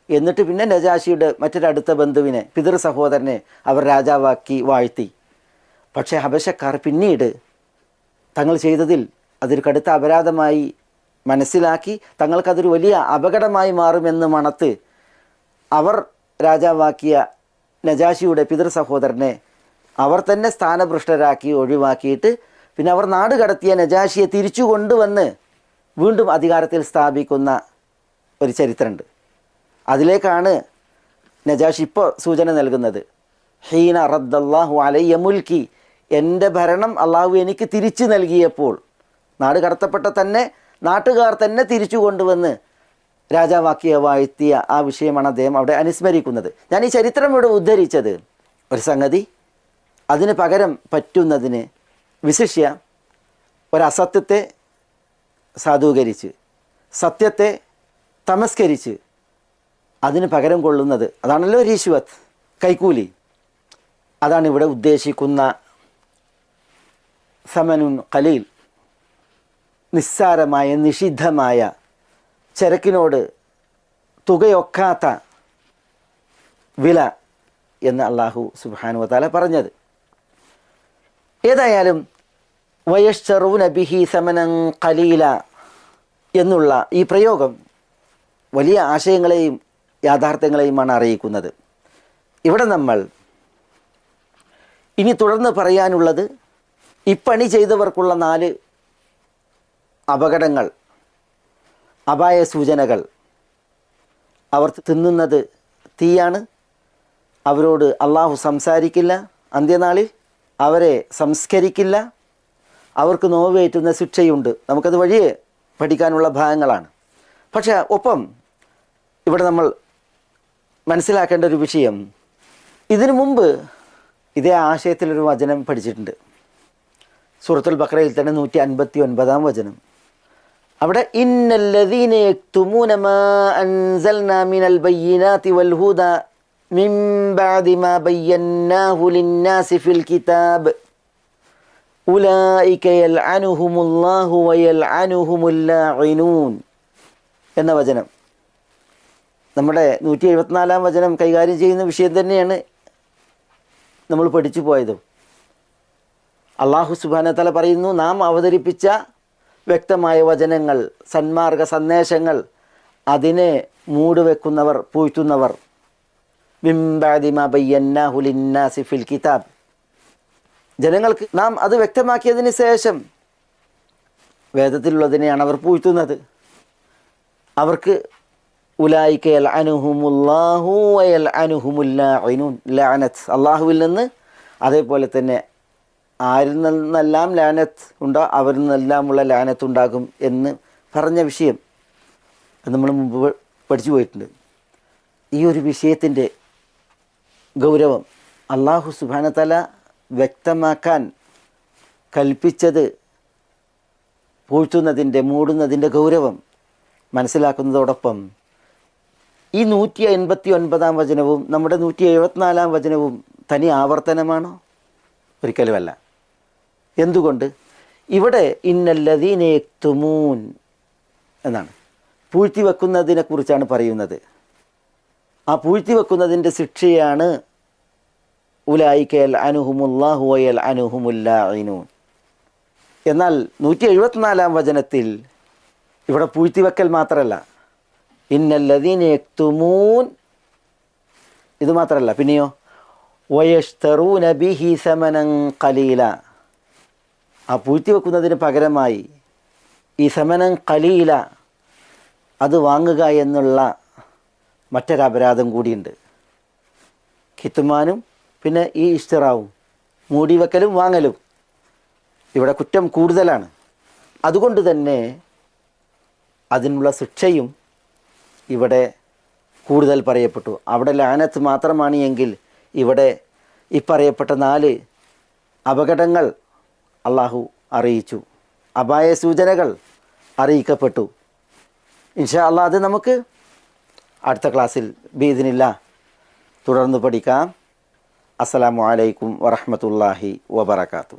എന്നിട്ട് പിന്നെ നജാഷിയുടെ മറ്റൊരടുത്ത ബന്ധുവിനെ, പിതൃ സഹോദരനെ അവർ രാജാവാക്കി വാഴ്ത്തി. പക്ഷേ ഹബശക്കാർ പിന്നീട് തങ്ങൾ ചെയ്തതിൽ അതൊരു കടുത്ത അപരാധമായി മനസ്സിലാക്കി തങ്ങൾക്കതൊരു വലിയ അപകടമായി മാറുമെന്ന് മണത്ത് അവർ രാജാവാക്കിയ നജാഷിയുടെ പിതൃ സഹോദരനെ അവർ തന്നെ സ്ഥാനഭ്രഷ്ടരാക്കി ഒഴിവാക്കിയിട്ട് പിന്നെ അവർ നാട് കടത്തിയ നജാഷിയെ തിരിച്ചു കൊണ്ടുവന്ന് വീണ്ടും അധികാരത്തിൽ സ്ഥാപിക്കുന്ന ഒരു ചരിത്രമുണ്ട്. അതിലേക്കാണ് നജാഷി ഇപ്പോൾ സൂചന നൽകുന്നത്. ഹീന റദ്ദല്ലാഹു അലയ്യ മുൽക്കി. എൻ്റെ ഭരണം അള്ളാഹു എനിക്ക് തിരിച്ചു നൽകിയപ്പോൾ, നാട് കടത്തപ്പെട്ട തന്നെ നാട്ടുകാർ തന്നെ തിരിച്ചു കൊണ്ടുവന്ന് രാജാവാക്കിയ വാഴ്ത്തിയ ആ വിഷയമാണ് അദ്ദേഹം അവിടെ അനുസ്മരിക്കുന്നത്. ഞാൻ ഈ ചരിത്രം ഇവിടെ ഉദ്ധരിച്ചത് ഒരു സംഗതി അതിന് പകരം പറ്റുന്നതിന്, വിശിഷ്യ ഒരസത്യത്തെ സാധൂകരിച്ച് സത്യത്തെ തമസ്കരിച്ച് അതിന് പകരം കൊള്ളുന്നത്, അതാണല്ലോ റിശ്വത്ത്, കൈക്കൂലി. അതാണ് ഇവിടെ ഉദ്ദേശിക്കുന്ന സമനുൻ ഖലീൽ, നിസ്സാരമായ നിഷിദ്ധമായ ചരക്കിനോട് തുകയൊക്കാത്ത വില എന്ന് അള്ളാഹു സുബ്ഹാനഹു വ തആല പറഞ്ഞത്. ഏതായാലും വയശ്ചറൂന ബിഹി സമനൻ ഖലീല എന്നുള്ള ഈ പ്രയോഗം വലിയ ആശയങ്ങളെയും യാഥാർത്ഥ്യങ്ങളെയുമാണ് അറിയിക്കുന്നത്. ഇവിടെ നമ്മൾ ഇനി തുടർന്ന് പറയാനുള്ളത് ഈ പണി ചെയ്തവർക്കുള്ള 4 അപകടങ്ങൾ, അപായ സൂചനകൾ. അവർ തിന്നുന്നത് തീയാണ്, അവരോട് അള്ളാഹു സംസാരിക്കില്ല അന്ത്യനാളിൽ, അവരെ സംസ്കരിക്കില്ല, അവർക്ക് നോവേറ്റുന്ന ശിക്ഷയുണ്ട്. നമുക്കത് വഴിയെ പഠിക്കാനുള്ള ഭാഗങ്ങളാണ്. പക്ഷേ ഒപ്പം ഇവിടെ നമ്മൾ മനസ്സിലാക്കേണ്ട ഒരു വിഷയം, ഇതിനു മുമ്പ് ഇതേ ആശയത്തിലൊരു വചനം പഠിച്ചിട്ടുണ്ട്. സൂറത്തുൽ ബഖറയിൽ തന്നെ 159-ാം വചനം. അവിടെ ഇന്നല്ലദീന യക്തുമൂന മാ അൻസൽനാ മിനൽ ബയ്യിനാതി വൽ ഹുദാ മിൻ ബഅദി മാ ബയ്യന്നാഹു ലിന്നാസി ഫിൽ കിതാബ് ഉലൈക യൽഅനുഹുമുല്ലാഹു വയൽഅനുഹുമുൽ ലാഇനൂൻ എന്ന വചനം. നമ്മുടെ 174-ാം വചനം കൈകാര്യം ചെയ്യുന്ന വിഷയം തന്നെയാണ് നമ്മൾ പഠിച്ചു പോയതും. അല്ലാഹു സുബ്ഹാനഹു വ തആല പറയുന്നു, നാം അവതരിപ്പിച്ച വ്യക്തമായ വചനങ്ങൾ, സന്മാർഗ സന്ദേശങ്ങൾ, അതിനെ മൂടുവെക്കുന്നവർ, പൂഴ്ത്തുന്നവർ, മിൻ ബഅദി മാ ബയ്യന്നാഹു ലിന്നാസി ഫിൽ കിതാബ്, ജനങ്ങൾക്ക് നാം അത് വ്യക്തമാക്കിയതിന് ശേഷം വേദത്തിലുള്ളതിനെയാണ് അവർ പൂഴ്ത്തുന്നത്. അവർക്ക് ഉലൈക യൽഅനുഹുമുല്ലാഹു വയൽഅനുഹുമുൽ ലാഇനൂൻ, ലഅനത്ത് അല്ലാഹുവിൽ നിന്ന്, അതേപോലെ തന്നെ ആരിൽ നിന്നെല്ലാം ലാനത്ത് ഉണ്ടോ അവരിൽ നിന്നെല്ലാമുള്ള ലാനത്ത് ഉണ്ടാകും എന്ന് പറഞ്ഞ വിഷയം നമ്മൾ മുമ്പ് പഠിച്ചു പോയിട്ടുണ്ട്. ഈ ഒരു വിഷയത്തിൻ്റെ ഗൗരവം അല്ലാഹു സുബ്ഹാനഹു വ തആല വ്യക്തമാക്കാൻ കൽപ്പിച്ചത്, പൂഴ്ത്തുന്നതിൻ്റെ, മൂടുന്നതിൻ്റെ ഗൗരവം മനസ്സിലാക്കുന്നതോടൊപ്പം ഈ 159-ാം വചനവും നമ്മുടെ 174-ാം വചനവും തനി ആവർത്തനമാണോ? ഒരിക്കലുമല്ല. എന്തുകൊണ്ട്? ഇവിടെ ഇന്നല്ലദീന യക്തുമൂൻ എന്നാണ്, പൂഴ്ത്തി വെക്കുന്നതിനെ കുറിച്ചാണ് പറയുന്നത്. ആ പൂഴ്ത്തി വെക്കുന്നതിൻ്റെ ശിക്ഷയാണ് ഉലൈക യൽഅനുഹുമുല്ലാഹു വയൽഅനുഹുമുൽ ലാഇനൂൻ. എന്നാൽ 174-ാം വചനത്തിൽ ഇവിടെ പൂഴ്ത്തിവെക്കൽ മാത്രമല്ല, ഇന്നല്ലദീന യക്തുമൂൻ ഇത് മാത്രമല്ല, പിന്നെയോ വയഷ്തറൂന ബിഹി സമനൻ ഖലീല, ആ പൂഴ്ത്തിവെക്കുന്നതിന് പകരമായി ഈ സമനൻ ഖലീല അത് വാങ്ങുക എന്നുള്ള മറ്റൊരപരാധം കൂടിയുണ്ട്. ഖിത്മാനും പിന്നെ ഈ ഇഷ്തിറാവും, മൂടിവെക്കലും വാങ്ങലും, ഇവിടെ കുറ്റം കൂടുതലാണ്. അതുകൊണ്ട് തന്നെ അതിനുള്ള ശിക്ഷയും ഇവിടെ കൂടുതൽ പറയപ്പെട്ടു. അവിടെ ലാനത്ത് മാത്രമാണ് എങ്കിൽ ഇവിടെ ഈ പറയപ്പെട്ട 4 അപകടങ്ങൾ അള്ളാഹു അറിയിച്ചു, അപായ സൂചനകൾ അറിയിക്കപ്പെട്ടു. ഇൻഷാ അള്ളാഹ് അത് നമുക്ക് അടുത്ത ക്ലാസ്സിൽ ബിഇദ്നില്ലാഹ് തുടർന്ന് പഠിക്കാം. അസ്സലാമു അലൈക്കും വറഹ്മത്തുള്ളാഹി വബറകാതുഹു.